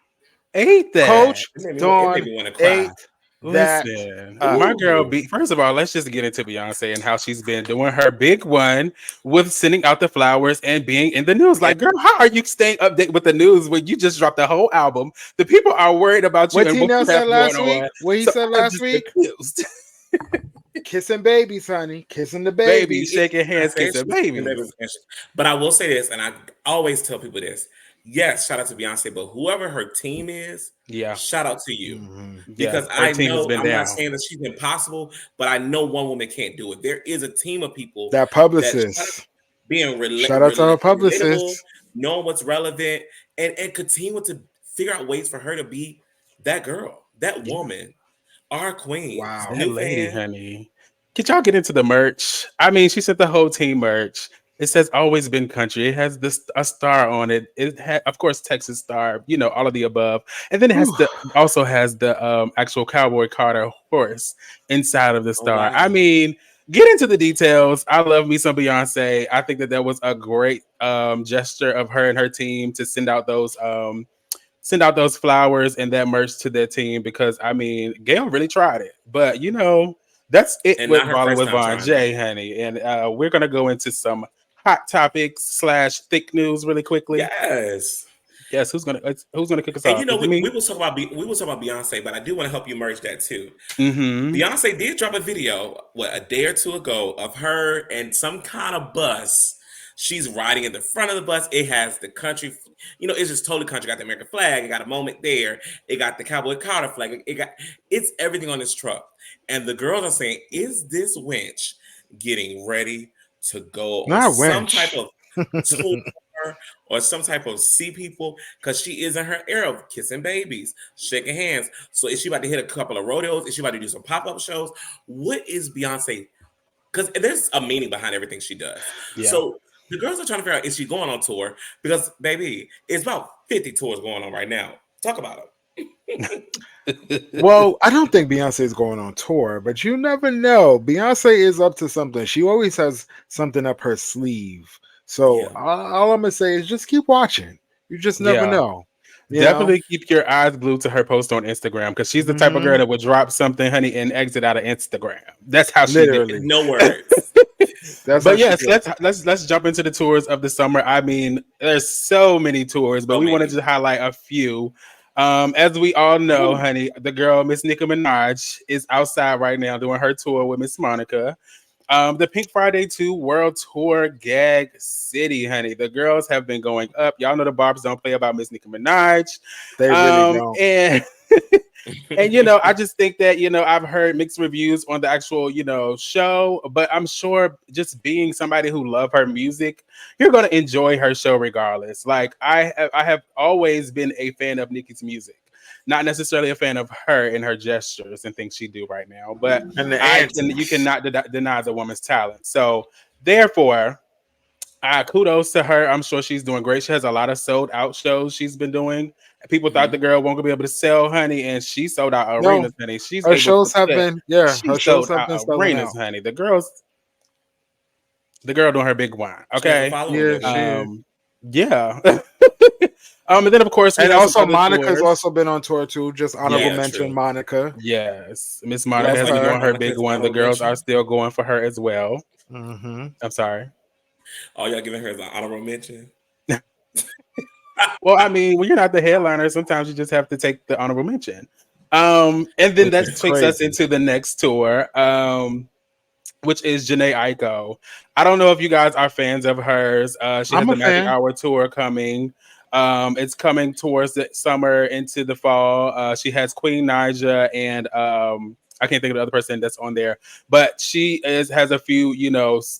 Coach Dawn ate that. Listen, my girl B. First of all, let's just get into Beyonce and how she's been doing her big one with sending out the flowers and being in the news. Like, girl, how are you staying updated with the news when you just dropped the whole album? The people are worried about you. What Tee.nell said last week? What he said last week? kissing babies, honey. Kissing the Baby, babies. shaking I hands, said kissing she was kissing babies. babies, but I will say this, and I always tell people this. Yes, shout out to Beyonce, but whoever her team is, Yeah, shout out to you. yeah. Because Her I team has know been I'm not down. saying that she's impossible, but I know one woman can't do it. There is a team of people That that publicist. being Shout out to our relatable, publicist. knowing what's relevant, and continue to figure out ways for her to be that girl, that woman, our queen. Wow. That New lady, fan. honey. Could y'all get into the merch? I mean, she sent the whole team merch. It says "Always Been Country." It has this a star on it. It had, of course, Texas star. You know, all of the above. And then it has Whew. the also has the actual Cowboy Carter horse inside of the Oh star. I wow. mean, get into the details. I love me some Beyonce. I think that was a great gesture of her and her team to send out those flowers and that merch to their team because I mean, Gail really tried it, but you know, that's it And with not her Ballin' first with time trying it. Vonn.j, honey. And we're gonna go into some hot topics slash thick news really quickly. Yes. Yes, who's gonna kick us And you off? know, Is it me? we will talk about Beyonce, but I do want to help you merge that too. Mm-hmm. Beyonce did drop a video, a day or two ago, of her and some kind of bus. She's riding in the front of the bus. It has the country, it's just totally country. Got the American flag. It got a moment there. It got the Cowboy Carter flag. It's everything on this truck. And the girls are saying, "Is this wench getting ready to go on Not some type wench. of tour or some type of see people?" Because she is in her era of kissing babies, shaking hands. So is she about to hit a couple of rodeos? Is she about to do some pop-up shows? What is Beyonce? Because there's a meaning behind everything she does. Yeah. So the girls are trying to figure out, is she going on tour? Because baby, it's about 50 tours going on right now. Talk about them. Well, I don't think Beyonce is going on tour, but you never know. Beyonce is up to something. She always has something up her sleeve. So Yeah. all I'm gonna say is just keep watching. You just never Yeah. know. You know? Definitely keep your eyes glued to her post on Instagram because she's the type of girl Mhm. that would drop something, honey, and exit out of Instagram. That's how she did. Literally. No words. That's how But she yes, did. let's jump into the tours of the summer. I mean, there's so many tours, but So we wanted many. to highlight a few. As we all know, Ooh. honey, the girl Miss Nicki Minaj is outside right now doing her tour with Miss Monica. The Pink Friday 2 World Tour Gag City, honey. The girls have been going up. Y'all know the barbs don't play about Miss Nicki Minaj. They really don't. And and I just think that I've heard mixed reviews on the actual show, but I'm sure just being somebody who love her music, you're gonna enjoy her show regardless. Like I have always been a fan of Nicki's music, not necessarily a fan of her and her gestures and things she do right now, but And the you antics. cannot deny the woman's talent. So therefore, kudos to her. I'm sure she's doing great. She has a lot of sold out shows she's been doing. People thought the girl won't be able to sell, honey, and she sold out No, arenas, honey. She's her able to shows have sell. been, yeah, She her shows sold have out been selling arenas, out. honey. The girl doing her big wine. She has a Okay. following, Yeah, baby. she is. Yeah. And then of course we And have some also other Monica's tours. also been on tour too. Just honorable Yeah, mention, true. Monica. Yes. Miss Love Monica has Love been her. doing her. her big Monica's one. The honorable girls are mention. still going for her as well. Hmm. I'm sorry. Oh, y'all giving her as an honorable mention? Well, I mean, when you're not the headliner, sometimes you just have to take the honorable mention. And then Which that is takes us crazy. into the next tour, which is Janae Aiko. I don't know if you guys are fans of hers. She has I'm the a Magic fan. Hour tour coming. It's coming towards the summer into the fall. She has Queen Naija and I can't think of the other person that's on there, but she has a few,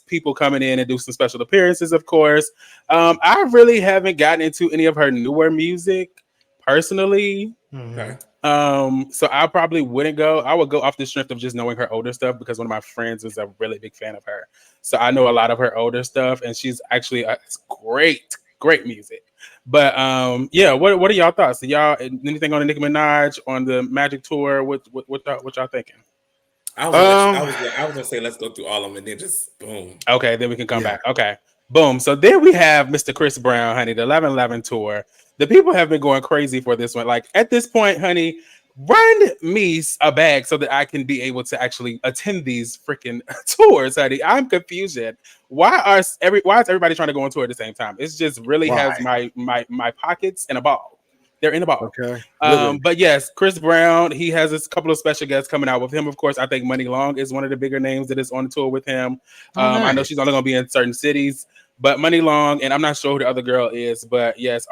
people coming in and do some special appearances, of course. I really haven't gotten into any of her newer music personally. Mhm. Okay. So I probably wouldn't go. I would go off the strength of just knowing her older stuff because one of my friends is a really big fan of her. So I know a lot of her older stuff, and she's actually it's great music. But yeah, what are y'all thoughts? Y'all anything on the Nicki Minaj on the Magic Tour? What y'all thinking? I was gonna let you, Um, I was gonna say let's go through all of them and then just boom. Okay, then we can come yeah. back. Okay. Boom. So then we have Mr. Chris Brown, honey, the 11/11 tour. The people have been going crazy for this one. Like at this point, honey, run me a bag so that I can be able to actually attend these freaking tours, honey. I'm confused. Why is everybody trying to go on tour at the same time? It's just really has Why? my pockets and a ball. They're in the ball. Okay. But yes, Chris Brown, he has a couple of special guests coming out with him. Of course, I think Money Long is one of the bigger names that is on the tour with him. I know she's only going to be in certain cities, but Money Long, and I'm not sure who the other girl is, but yes,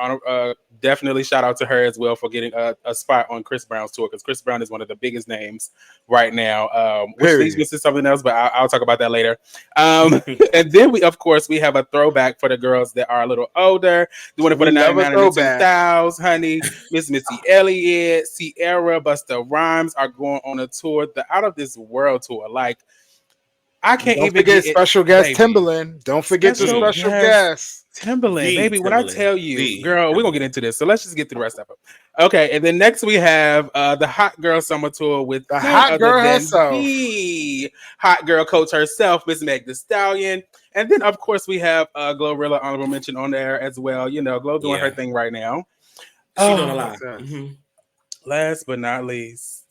definitely shout out to her as well for getting a spot on Chris Brown's tour, because Chris Brown is one of the biggest names right now, which leads me to something else, but I'll talk about that later. And then we have a throwback for the girls that are a little older, doing it for the 99 and the 2000s, honey. Miss Missy Elliott, Sierra, Busta Rhymes are going on a tour, the Out of This World tour. Like, I can't Don't even forget get special guest Timbaland. Don't forget the special guest Timbaland, baby. When I tell you, girl, we're gonna get into this. So let's just get through the rest of it. Okay, and then next we have the Hot Girl Summer Tour with the Hot Girl herself, the Hot Girl coach herself, Miss Meg Thee Stallion. And then of course we have Glorilla honorable mention on there as well. You know, Glo doing her thing right now. She doing a lot. Last but not least.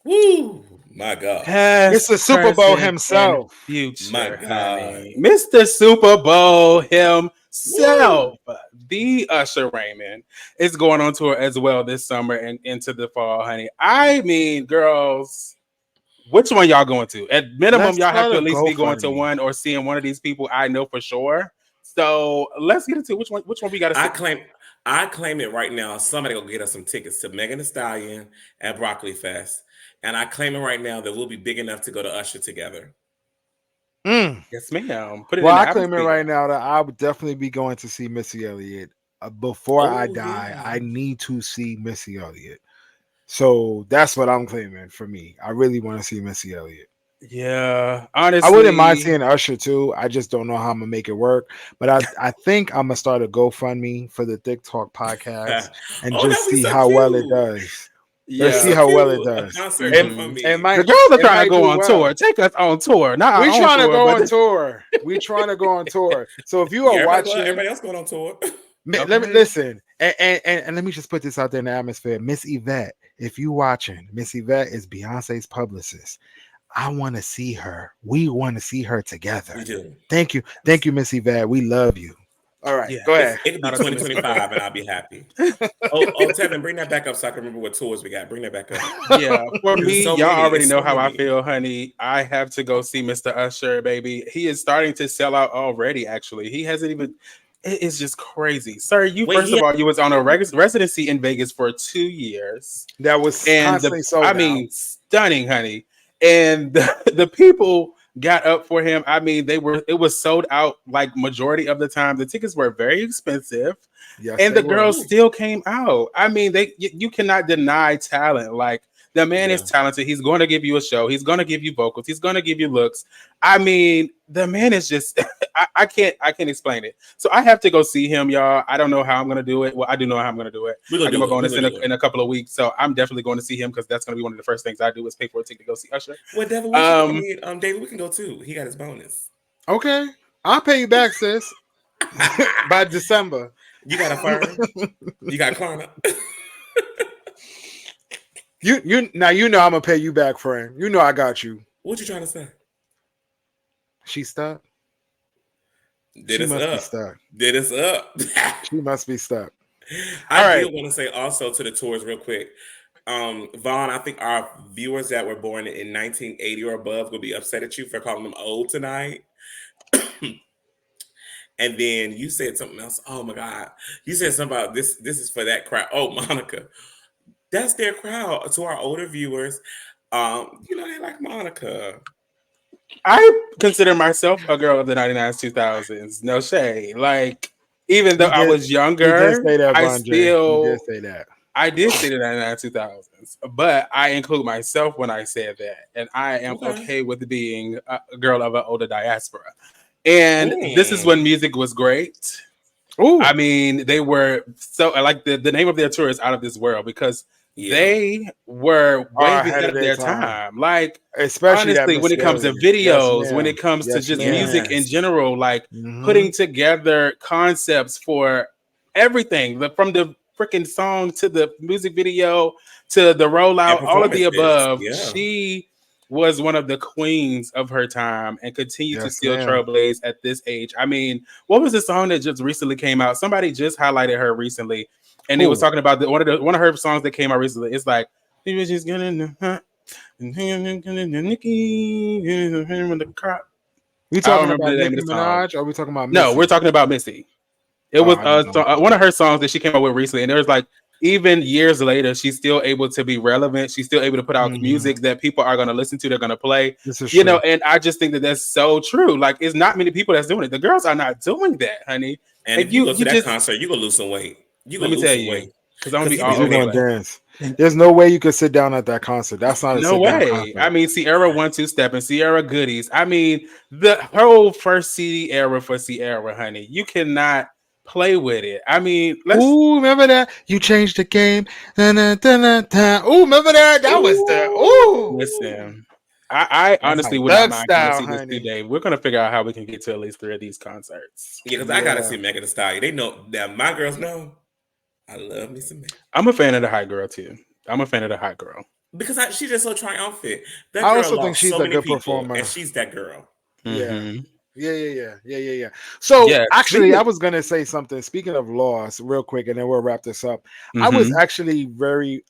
Woo! My God. Mr. Super Bowl himself. Future, my God. Mr. Super Bowl himself. Woo! The Usher Raymond is going on tour as well this summer and into the fall, honey. I mean, girls, which one y'all going to? At minimum, y'all have to at least be going to one or seeing one of these people. I know for sure. So let's get into which one we got to see. I claim it right now. Somebody go get us some tickets to Megan Thee Stallion at Broccoli Fest. And I claim it right now that we'll be big enough to go to Usher together. Yes, ma'am. I claim it right now that I would definitely be going to see Missy Elliott. Before I die, I need to see Missy Elliott. So that's what I'm claiming for me. I really want to see Missy Elliott. Yeah, honestly, I wouldn't mind seeing Usher too. I just don't know how I'm gonna make it work. But I think I'm gonna start a GoFundMe for the Thique Talk podcast and just see how well it does. Yeah, let's see how well it does. The girls are trying to go on tour. Take us on tour. We're trying to go on tour. We're trying to go on tour. So if you are watching, everybody else going on tour. Let me listen, and let me just put this out there in the atmosphere. Miss Yvette, if you watching, Miss Yvette is Beyonce's publicist. I want to see her. We want to see her together. We do. Thank you, Miss Yvette. We love you. All right, go ahead. It could be 2025, and I'll be happy. Tevin, bring that back up so I can remember what tours we got. Bring that back up. Yeah, for me, y'all already know how I feel, honey. I have to go see Mr. Usher, baby. He is starting to sell out already. Actually, he hasn't even. It is just crazy, sir. You was on a residency in Vegas for 2 years. That was constantly sold out. I mean, stunning, honey. And the people got up for him. I mean, it was sold out like majority of the time. The tickets were very expensive. Yes, and the girls still came out. I mean, you cannot deny talent. Like, the man is talented. He's going to give you a show. He's going to give you vocals. He's going to give you looks. I mean, the man is just I can't explain it. So I have to go see him, y'all. I don't know how I'm going to do it. Well, I do know how I'm going to do it. I'm going in a couple of weeks. So I'm definitely going to see him because that's going to be one of the first things I do is pay for a ticket to go see Usher. Well, Devin, David, we can go too. He got his bonus. Okay. I'll pay you back, sis. By December. You got a firm? You got Klarna? You now you know I'm gonna pay you back, friend. You know I got you. What you trying to say? She stuck. Did it's up? She must be stuck. I do want to say also to the tours real quick. Vonn, I think our viewers that were born in 1980 or above will be upset at you for calling them old tonight. And then you said something else. Oh my God. You said something about this. This is for that crowd. Oh, Monica. That's their crowd. To our older viewers, they like Monica. I consider myself a girl of the 99s, 2000s. No shade. Like, even though I was younger, I did say that. I did say the 99s, 2000s, but I include myself when I said that. And I am okay with being a girl of an older diaspora. And this is when music was great. Ooh. I mean, they were so like the name of their tour is Out of This World because they were way ahead of their time. Like, especially honestly, when it comes to videos, when it comes to just music in general, like putting together concepts for everything, from the freaking song to the music video to the rollout, all of the above. Yeah. She was one of the queens of her time and continued to still trailblaze at this age. I mean, what was the song that just recently came out? Somebody just highlighted her recently. and they was talking about one of her songs that came out recently. It's like maybe she's gonna Nikki with the cop. We I don't talking remember about the name Nicki of the song. Minaj, or are we talking about No, Missy? we're talking about Missy. It was I don't know. one of her songs that she came out with recently, and there was like even years later, she's still able to be relevant. She's still able to put out music that people are going to listen to. They're going to play. This is You true. know, and I just think that that's so true. Like, it's not many people that's doing it. The girls are not doing that, honey. And if you go to that concert, you gonna lose some weight. You let gonna me lose tell some you, weight because I'm gonna be you all be over You're the gonna place. dance. There's no way you could sit down at that concert. That's not a No sit down way. concert. I mean, Sierra 1-2 Step and Sierra Goodies. I mean, the whole first CD era for Sierra, honey. You cannot play with it. I mean, Ooh, remember that? You changed the game. Ooh, remember that? That was the listen. I That's honestly like would not Doug mind coming to style, see this honey. today. We're gonna figure out how we can get to at least 3 of these concerts. Yeah, because I gotta see Megan Thee Stallion. They know that my girls know I love me some Megan. I'm a fan of the hot girl too. I'm a fan of the hot girl Because she's just so triumphant. That I girl also think lost she's so a many good people, performer. and she's that girl. Yeah. Yeah. So Yeah, actually, I was gonna say something. Speaking of loss, real quick, and then we'll wrap this up. I was actually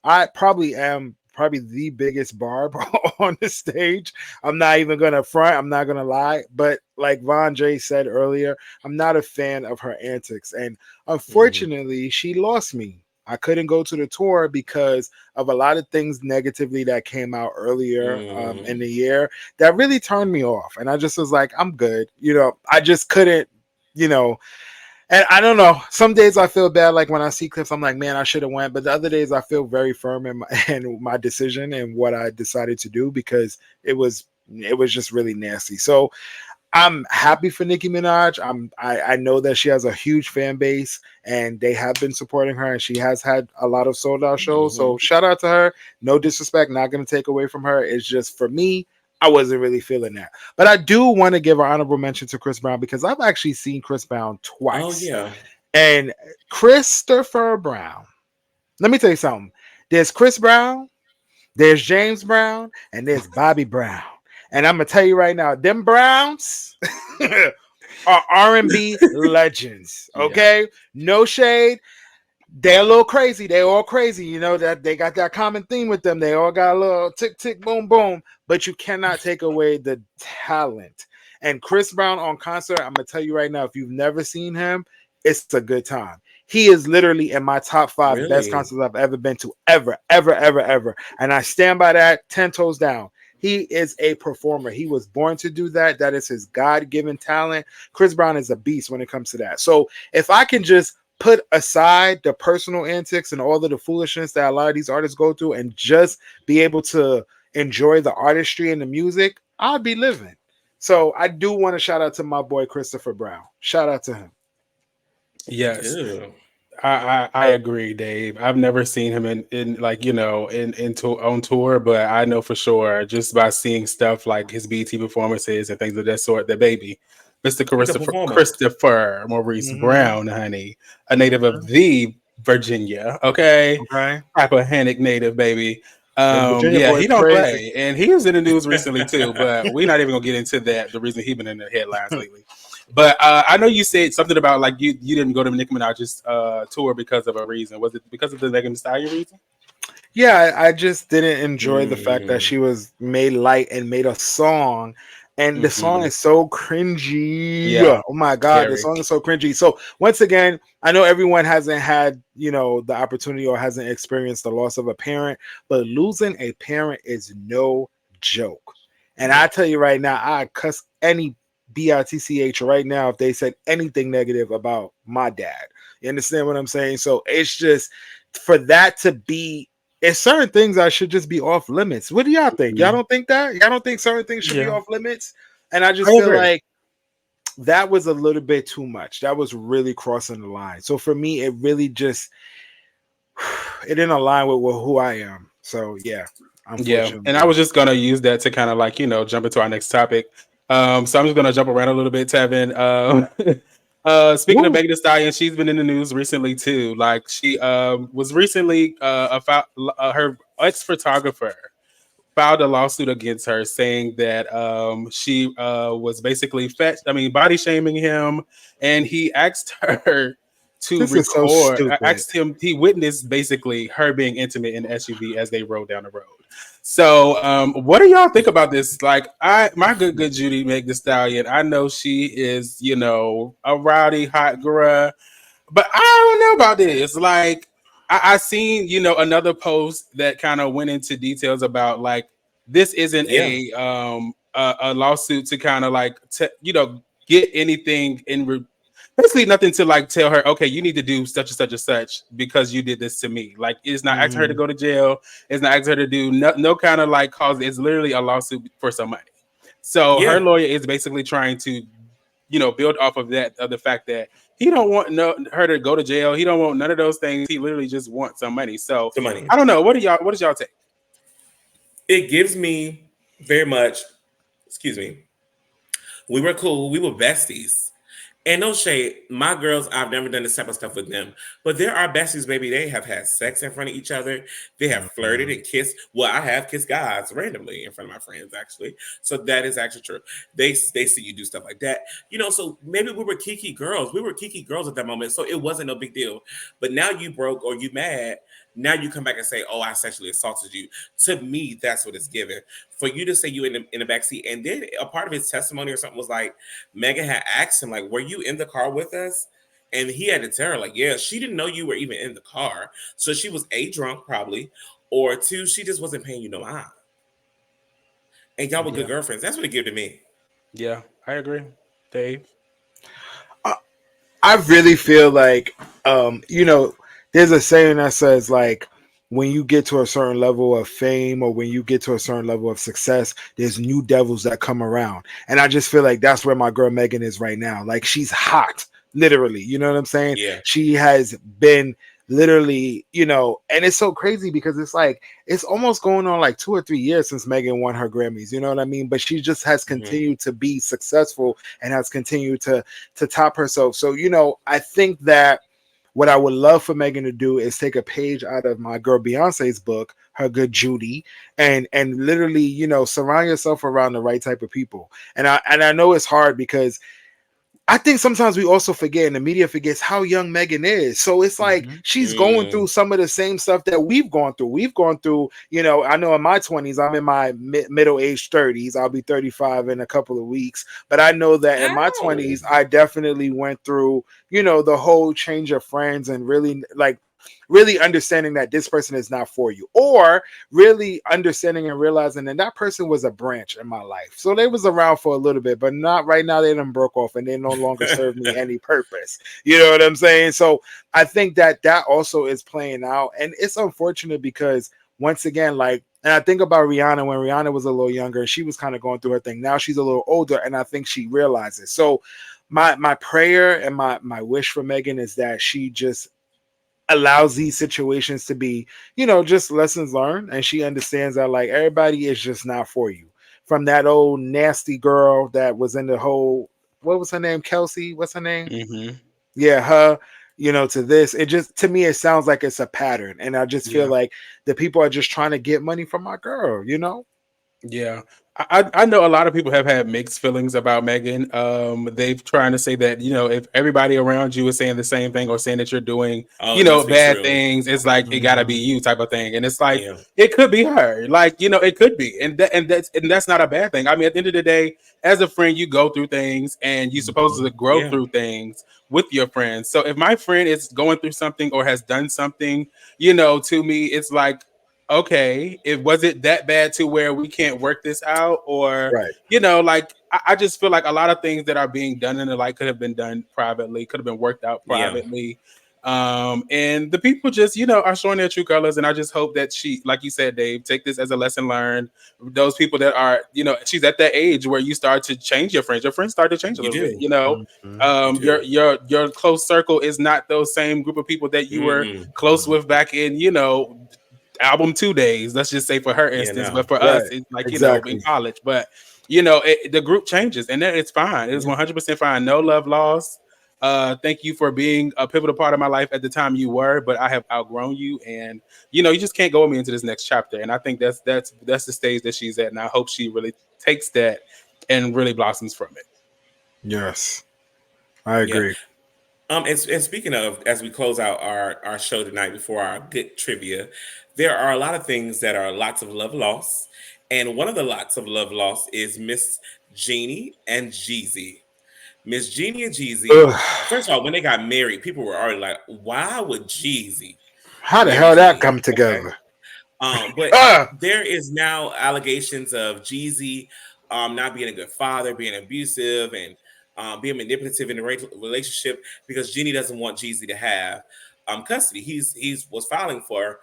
I probably am the biggest barb on the stage. I'm not even gonna front. I'm not gonna lie. But like Vonn.j said earlier, I'm not a fan of her antics, and unfortunately, she lost me. I couldn't go to the tour because of a lot of things negatively that came out earlier in the year that really turned me off. And I just was like, I'm good. You know, I just couldn't, you know, and I don't know. Some days I feel bad. Like when I see clips, I'm like, man, I should have went. But the other days I feel very firm in my decision and what I decided to do because it was just really nasty. So I'm happy for Nicki Minaj. I know that she has a huge fan base and they have been supporting her and she has had a lot of sold out shows. So shout out to her. No disrespect, not going to take away from her. It's just for me, I wasn't really feeling that. But I do want to give an honorable mention to Chris Brown because I've actually seen Chris Brown twice. Oh yeah. And Christopher Brown. Let me tell you something. There's Chris Brown, there's James Brown, and there's Bobby Brown. And I'm gonna tell you right now, them Browns are R&B legends. Okay, no shade. They're a little crazy. They're all crazy. You know that they got that common theme with them. They all got a little tick tick boom boom. But you cannot take away the talent. And Chris Brown on concert, I'm gonna tell you right now, if you've never seen him, it's a good time. He is literally in my top 5 best concerts I've ever been to, ever. And I stand by that 10 toes down. He is a performer. He was born to do that. That is his God-given talent. Chris Brown is a beast when it comes to that. So if I can just put aside the personal antics and all of the foolishness that a lot of these artists go through and just be able to enjoy the artistry and the music, I'll be living. So I do want to shout out to my boy Christopher Brown. Shout out to him. Yes. Ew. I agree, Dave. I've never seen him in like, you know, on tour, but I know for sure just by seeing stuff like his BT performances and things of that sort, that baby, Mr. Christopher Maurice Brown, honey, a native of the Virginia, okay? Rappahannock native, baby. Yeah, he don't play, and he was in the news recently too. But we're not even gonna get into that. The reason he's been in the headlines lately. But I know you said something about like you didn't go to Nicki Minaj's tour because of a reason. Was it because of the Megan Thee Stallion reason? Yeah, I just didn't enjoy the fact that she was made light and made a song. And the song is so cringy. Yeah. Oh my God, the song is so cringy. So once again, I know everyone hasn't had, you know, the opportunity or hasn't experienced the loss of a parent, but losing a parent is no joke. And I tell you right now, I cuss any BITCH right now if they said anything negative about my dad. You understand what I'm saying? So it's just for that to be, it's certain things that should just be off limits. What do y'all think? Y'all don't think that? Y'all don't think certain things should be off limits? And I just feel like that was a little bit too much. That was really crossing the line. So for me, it really just it didn't align with who I am. So yeah. And I was just gonna use that to kind of like, you know, jump into our next topic. So I'm just gonna jump around a little bit, Tevin. Speaking of Megan Thee Stallion, she's been in the news recently too. Like she was recently her ex-photographer filed a lawsuit against her saying that she was basically body shaming him, and he asked her to This is so record. I stupid. asked him, he witnessed basically her being intimate in the SUV as they rode down the road. So, what do y'all think about this? Like, my good Judy Meg the Stallion, I know she is, a rowdy hot girl, but I don't know about this. Like, I seen, another post that kind of went into details about like this isn't a lawsuit to kind of like get anything basically nothing to like tell her, okay, you need to do such and such and such because you did this to me. Like, it's not asking her to go to jail. It's not asking her to do no kind of like cause. It's literally a lawsuit for some money. So her lawyer is basically trying to, build off of that, of the fact that he don't want her to go to jail. He don't want none of those things. He literally just wants some money. So The money. I don't know. What does y'all take? It gives me very much, excuse me, we were cool. We were besties. And no shade, my girls, I've never done this type of stuff with them. But there are besties, baby. They have had sex in front of each other. They have flirted and kissed. Well, I have kissed guys randomly in front of my friends, actually. So that is actually true. They see you do stuff like that. So maybe we were kiki girls. We were kiki girls at that moment. So it wasn't no big deal. But now you broke or you mad. Now you come back and say, oh, I sexually assaulted you. To me, that's what it's given. For you to say you in the backseat. And then a part of his testimony or something was like, Megan had asked him, like, were you in the car with us? And he had to tell her, like, yeah, she didn't know you were even in the car. So she was A, drunk probably, or two, she just wasn't paying you no mind. And y'all were good girlfriends. That's what it gave to me. Yeah, I agree. Dave? I really feel like, there's a saying that says, like, when you get to a certain level of fame or when you get to a certain level of success, there's new devils that come around. And I just feel like that's where my girl Megan is right now. Like, she's hot, literally. You know what I'm saying? Yeah. She has been literally, and it's so crazy because it's like, it's almost going on like 2 or 3 years since Megan won her Grammys. You know what I mean? But she just has continued to be successful and has continued to top herself. So, I think that what I would love for Megan to do is take a page out of my girl Beyonce's book, Her Good Judy, and literally, surround yourself around the right type of people. And I know it's hard because I think sometimes we also forget, and the media forgets how young Megan is. So it's like she's going through some of the same stuff that we've gone through. We've gone through, I know in my 20s, I'm in my middle-aged 30s. I'll be 35 in a couple of weeks. But I know that in my 20s, I definitely went through, the whole change of friends and really understanding that this person is not for you, or really understanding and realizing that person was a branch in my life. So they was around for a little bit, but not right now. They done broke off and they no longer serve me any purpose. You know what I'm saying? So I think that also is playing out, and it's unfortunate because once again, like, and I think about Rihanna when Rihanna was a little younger, she was kind of going through her thing. Now she's a little older, and I think she realizes. So my prayer and my wish for Megan is that she just allows these situations to be, just lessons learned. And she understands that, like, everybody is just not for you. From that old nasty girl that was in the whole, what was her name? Kelsey? What's her name? Yeah, her, to this. It just, to me, it sounds like it's a pattern. And I just feel like the people are just trying to get money from my girl, Yeah. I know a lot of people have had mixed feelings about Megan. They've trying to say that, if everybody around you is saying the same thing or saying that you're doing, bad things, it's like it gotta be you type of thing. And it's like it could be her. Like, it could be. And that's not a bad thing. I mean, at the end of the day, as a friend, you go through things and you're supposed to grow through things with your friends. So if my friend is going through something or has done something, to me, it's like, okay, it was it that bad to where we can't work this out, or like I just feel like a lot of things that are being done in the light could have been done privately, could have been worked out privately. And the people just, are showing their true colors. And I just hope that she, like you said, Dave, take this as a lesson learned. Those people that are, she's at that age where you start to change your friends. Your friends start to change a little bit, your close circle is not those same group of people that you were close with back in, album 2 days, let's just say for her instance, but for us it's like in college. But the group changes and then it's fine. It's 100% fine. No love lost. Thank you for being a pivotal part of my life at the time you were, but I have outgrown you, and you just can't go with me into this next chapter. And I think that's the stage that she's at, and I hope she really takes that and really blossoms from it. Yes, I agree. And speaking of, as we close out our show tonight before our good trivia, there are a lot of things that are lots of love lost. And one of the lots of love lost is Miss Jeannie and Jeezy. Miss Jeannie and Jeezy, Ugh. first of all, when they got married, people were already like, why would Jeezy How the marry hell that Jeannie? come Okay. together? But Ah, there is now allegations of Jeezy not being a good father, being abusive, and being manipulative in the relationship because Jeannie doesn't want Jeezy to have custody. He's was filing for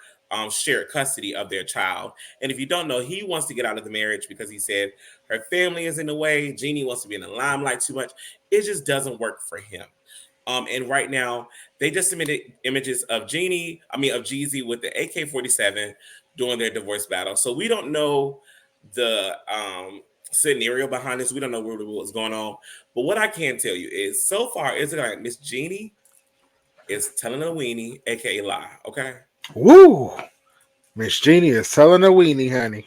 shared custody of their child, and if you don't know, he wants to get out of the marriage because he said her family is in the way. Jeannie wants to be in the limelight too much. It just doesn't work for him. And right now, they just submitted images of of Jeezy with the AK-47 during their divorce battle. So we don't know the scenario behind this. We don't know what's going on. But what I can tell you is, so far, it's like Miss Jeannie is telling a weenie, aka lie. Okay, woo! Miss Jeannie is telling a weenie, honey.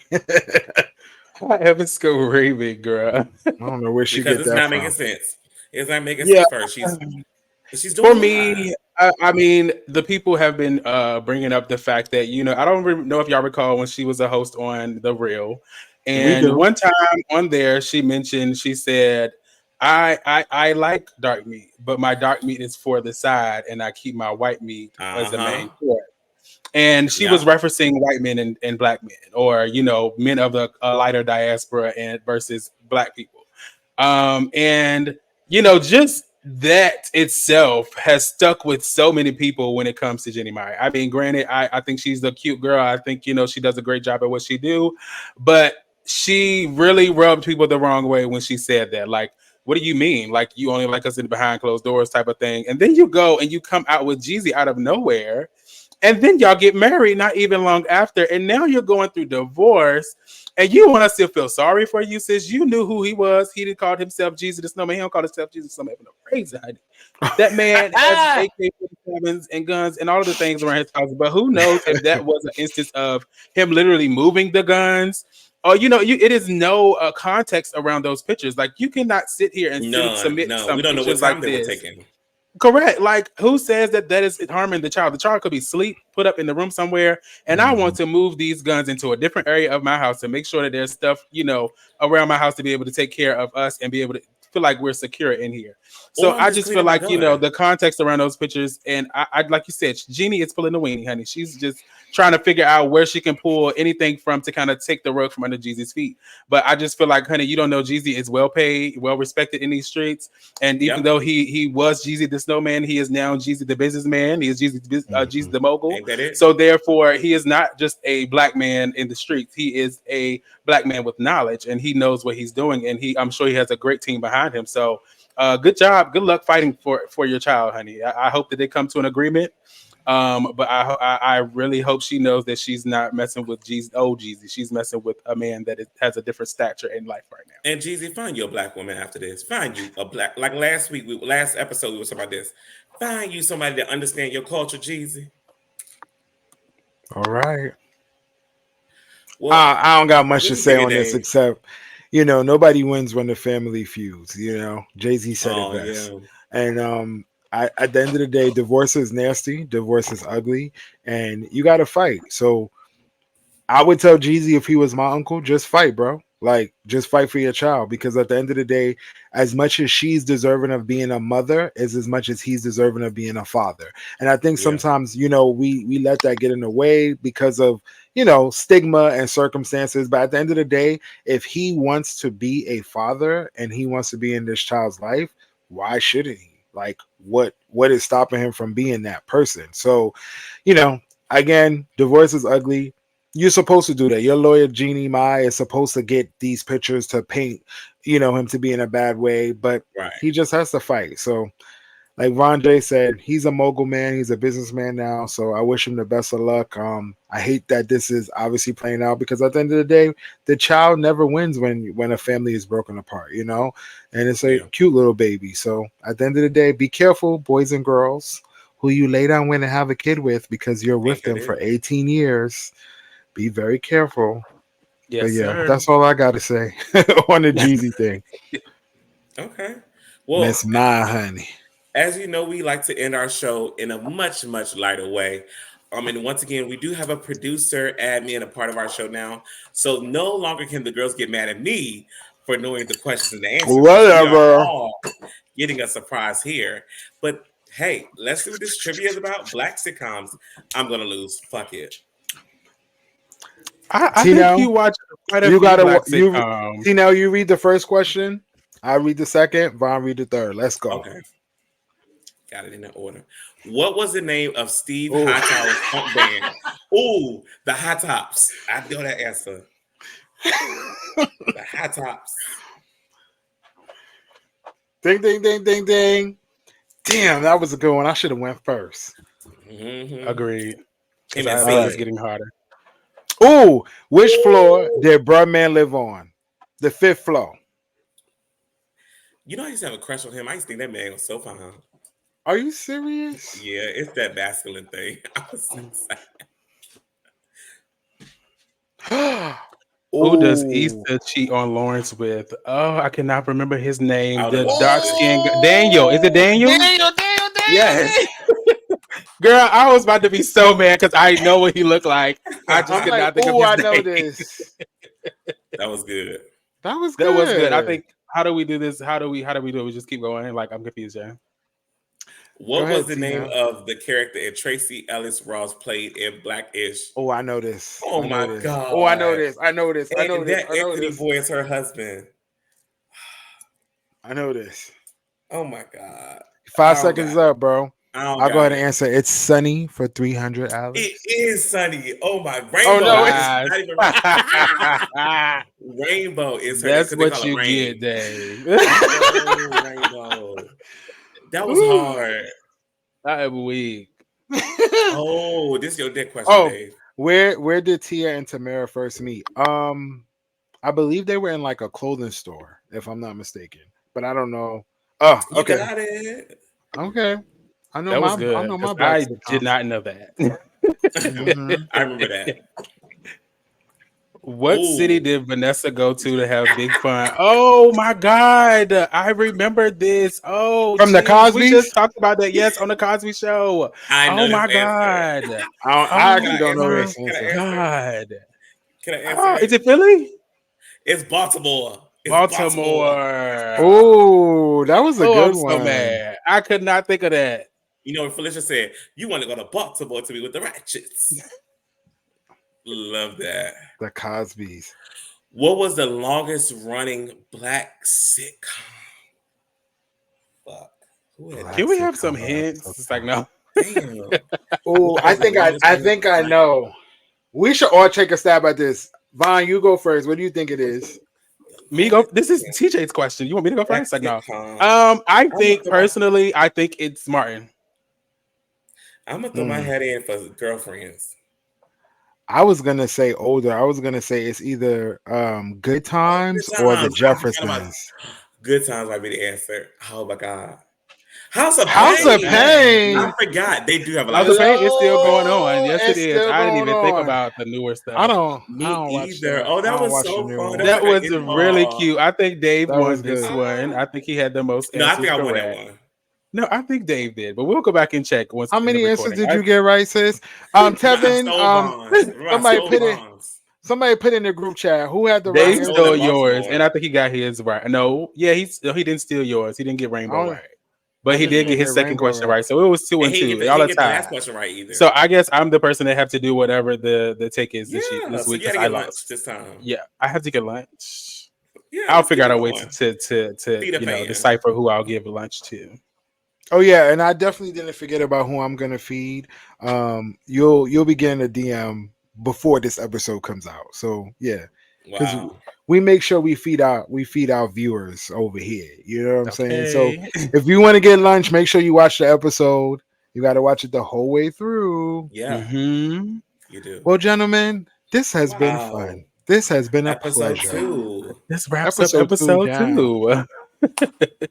Heaven's craving, girl. I don't know where she because get it's that not making from. sense. It's not making Yeah. sense for her. She's For doing lies. me, I mean, the people have been bringing up the fact that I don't know if y'all recall when she was a host on The Real, We and do. one time on there she said, I like dark meat, but my dark meat is for the side, and I keep my white meat Uh as the huh. main course." And she was Yeah. referencing white men and black men, or men of the lighter diaspora and versus black people. And just that itself has stuck with so many people when it comes to Jenny Meyer. I mean, granted, I think she's a cute girl. I think she does a great job at what she do, but she really rubbed people the wrong way when she said that. Like, what do you mean? Like, you only like us in the behind closed doors type of thing? And then you go and you come out with Jeezy out of nowhere, and then y'all get married not even long after, and now you're going through divorce, and you want us to feel sorry for you, sis. You knew who he was. He didn't call himself Jesus the Snowman. He don't call himself Jesus the Snowman for no reason, honey. That man has AK-47s and guns and all of the things around his house, but who knows if that was an instance of him literally moving the guns, or it is no context around those pictures. Like, you cannot sit here and None. submit No, some we don't know what pictures time like they were this. taking. Correct. Like, who says that is harming the child? The child could be asleep, put up in the room somewhere, and I want to move these guns into a different area of my house to make sure that there's stuff, around my house to be able to take care of us and be able to feel like we're secure in here. Or So I'm I just just feel cleaning my like, gun. the context around those pictures, and I like you said, Jeannie is pulling the weenie, honey. She's just trying to figure out where she can pull anything from to kind of take the rug from under Jeezy's feet. But I just feel like, honey, you don't know Jeezy is well paid, well respected in these streets. And even Yep. though he was Jeezy the Snowman, he is now Jeezy the businessman. He is Jeezy the mogul. Ain't that it? So therefore, he is not just a black man in the streets. He is a black man with knowledge, and he knows what he's doing. And I'm sure he has a great team behind him. So good job, good luck fighting for your child, honey. I hope that they come to an agreement. But I really hope she knows that she's not messing with Jeezy. She's messing with a man that has a different stature in life right now. And Jeezy, find you a black woman after this. Find you a black, like last week, last episode, we were talking about this. Find you somebody that understand your culture, Jeezy. All right. Well, I don't got much to this has say been a on this day. except, nobody wins when the family feuds. Jay-Z said it Oh best. yeah, And at the end of the day, divorce is nasty, divorce is ugly, and you got to fight. So I would tell Jeezy, if he was my uncle, just fight, bro. Like, just fight for your child, because at the end of the day, as much as she's deserving of being a mother, is as much as he's deserving of being a father. And I think yeah. sometimes, we let that get in the way because of, stigma and circumstances. But at the end of the day, if he wants to be a father and he wants to be in this child's life, why shouldn't he? Like, what is stopping him from being that person? So, you know, again, divorce is ugly. You're supposed to do that. Your lawyer, Jeannie Mai, is supposed to get these pictures to paint, him to be in a bad way, but Right. he just has to fight. So, like Vonn.j said, he's a mogul man. He's a businessman now. So I wish him the best of luck. I hate that this is obviously playing out, because at the end of the day, the child never wins when a family is broken apart, and it's a Yeah. cute little baby. So at the end of the day, be careful, boys and girls, who you lay down with and have a kid with, because you're with Ain't that them for it? 18 years. Be very careful. But Yes, yeah, sir. that's all I got to say on the Jeezy thing. Okay. Well, Miss My Honey. As you know, we like to end our show in a much, much lighter way. And once again, we do have a producer, admin, a part of our show now. So no longer can the girls get mad at me for knowing the questions and the answers. We are all getting a surprise here. But hey, let's see what this trivia is about. Black sitcoms. I'm gonna lose. Fuck it. I think you watch quite a few black sitcoms. Tee.nell, you read the first question. I read the second. Vonn read the third. Let's go. Okay. Got it in that order. What was the name of Steve Hightower's punk band? Ooh, the High Tops. I know that answer. The High Tops. Ding, ding, ding, ding, ding. Damn, that was a good one. I should have went first. Mm-hmm. Agreed. Because I think it's getting harder. Ooh, which floor did Birdman live on? The 5th floor. You know, I used to have a crush on him. I used to think that man was so fine. Are you serious? Yeah, it's that masculine thing. I was so sad. Who does Issa cheat on Lawrence with? Oh, I cannot remember his name. The dark skinned Daniel. Is it Daniel? Daniel. Yes. Girl, I was about to be so mad because I know what he looked like. I just could not think of his name. I know this. That was good. That was good. I think. How do we do this? How do we do it? We just keep going. Like, I'm confused, yeah. What was the name of the character that Tracy Ellis Ross played in Blackish? Oh, I know this. Oh my God. Oh, I know this. I know this. I know and this. That Anthony voice her husband. I know this. Oh my God. 5 seconds up, bro. I'll go ahead and answer. It's Sunny for 300, Alex. It is Sunny. Oh my Rainbow. Oh no, it's not even Rainbow is her. That's what you get, Dave. Rainbow. That was hard. I am weak. Oh, this is your dick question, Dave. Where did Tia and Tamara first meet? I believe they were in like a clothing store, if I'm not mistaken. But I don't know. Oh, okay. You got it. Okay. I know that was good. I know my I did not know that. Mm-hmm. I remember that. What city did Vanessa go to have big fun? Oh my God, I remember this. Oh, from the Cosby. We just talked about that. Yes, on the Cosby Show. Oh my God. I actually don't know this. God. Can I answer? Is it Philly? It's Baltimore. Baltimore. Oh, that was a good one. So mad. I could not think of that. You know, Felicia said, you want to go to Baltimore to be with the Ratchets. Love that. The Cosbys. What was the longest running black sitcom? Fuck. Can we have some hints? It's like, no. Damn. Oh, I think I know. We should all take a stab at this. Vonn, you go first. What do you think it is? Me go. This is TJ's question. You want me to go first? Like, no. I think personally, I think it's Martin. I'm gonna throw my head in for Girlfriends. I was gonna say older. I was gonna say it's either Good Times or the Jeffersons. Good Times might be the answer. Oh my God. House of Pain. I forgot they do have a lot of Pain. It's still going on. Yes, it is. I didn't even think about the newer stuff. I don't either. Oh, that was so fun. That was really cute. I think Dave won this one. I think he had the most. No, I think I won that one. No, I think Dave did, but we'll go back and check. Once how many answers did you get right, sis? Tevin, somebody put in the group chat who had the right. Dave stole yours, and I think he got his right. No, yeah, he didn't steal yours. He didn't get Rainbow right, but he did get his second question right. So it was 2 and 2. Y'all are tied. Last question right either. So I guess I'm the person that have to do whatever the take is this week. You I lost this time. Yeah, I have to get lunch. Yeah, I'll figure out a way to decipher who I'll give lunch to. Oh yeah, and I definitely didn't forget about who I'm gonna feed. You'll be getting a DM before this episode comes out. So yeah, because we make sure we feed our viewers over here. You know what I'm saying? So if you want to get lunch, make sure you watch the episode. You got to watch it the whole way through. Yeah, you do. Well, gentlemen, this has been fun. This has been a pleasure. 2. This wraps up episode 2.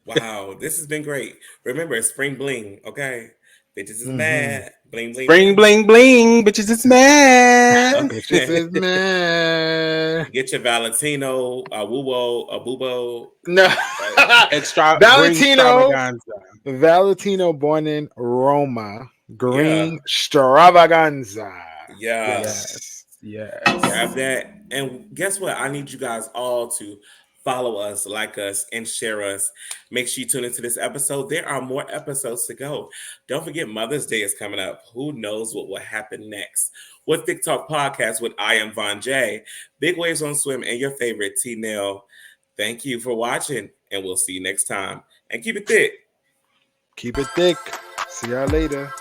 Wow, this has been great. Remember, it's spring bling, okay? Bitches is mad. Bling bling. Bling bling bling. Bitches is mad. Bitches is mad. Get your Valentino, Bubo. No. Valentino born in Roma. Green extravaganza. Yes. Grab that. And guess what? I need you guys all to follow us, like us, and share us. Make sure you tune into this episode. There are more episodes to go. Don't forget Mother's Day is coming up. Who knows what will happen next? With Thique Talk Podcast with I am Vonn.j, Bigwavesonswim, and your favorite Tee.nell. Thank you for watching, and we'll see you next time. And keep it thick. Keep it thick. See y'all later.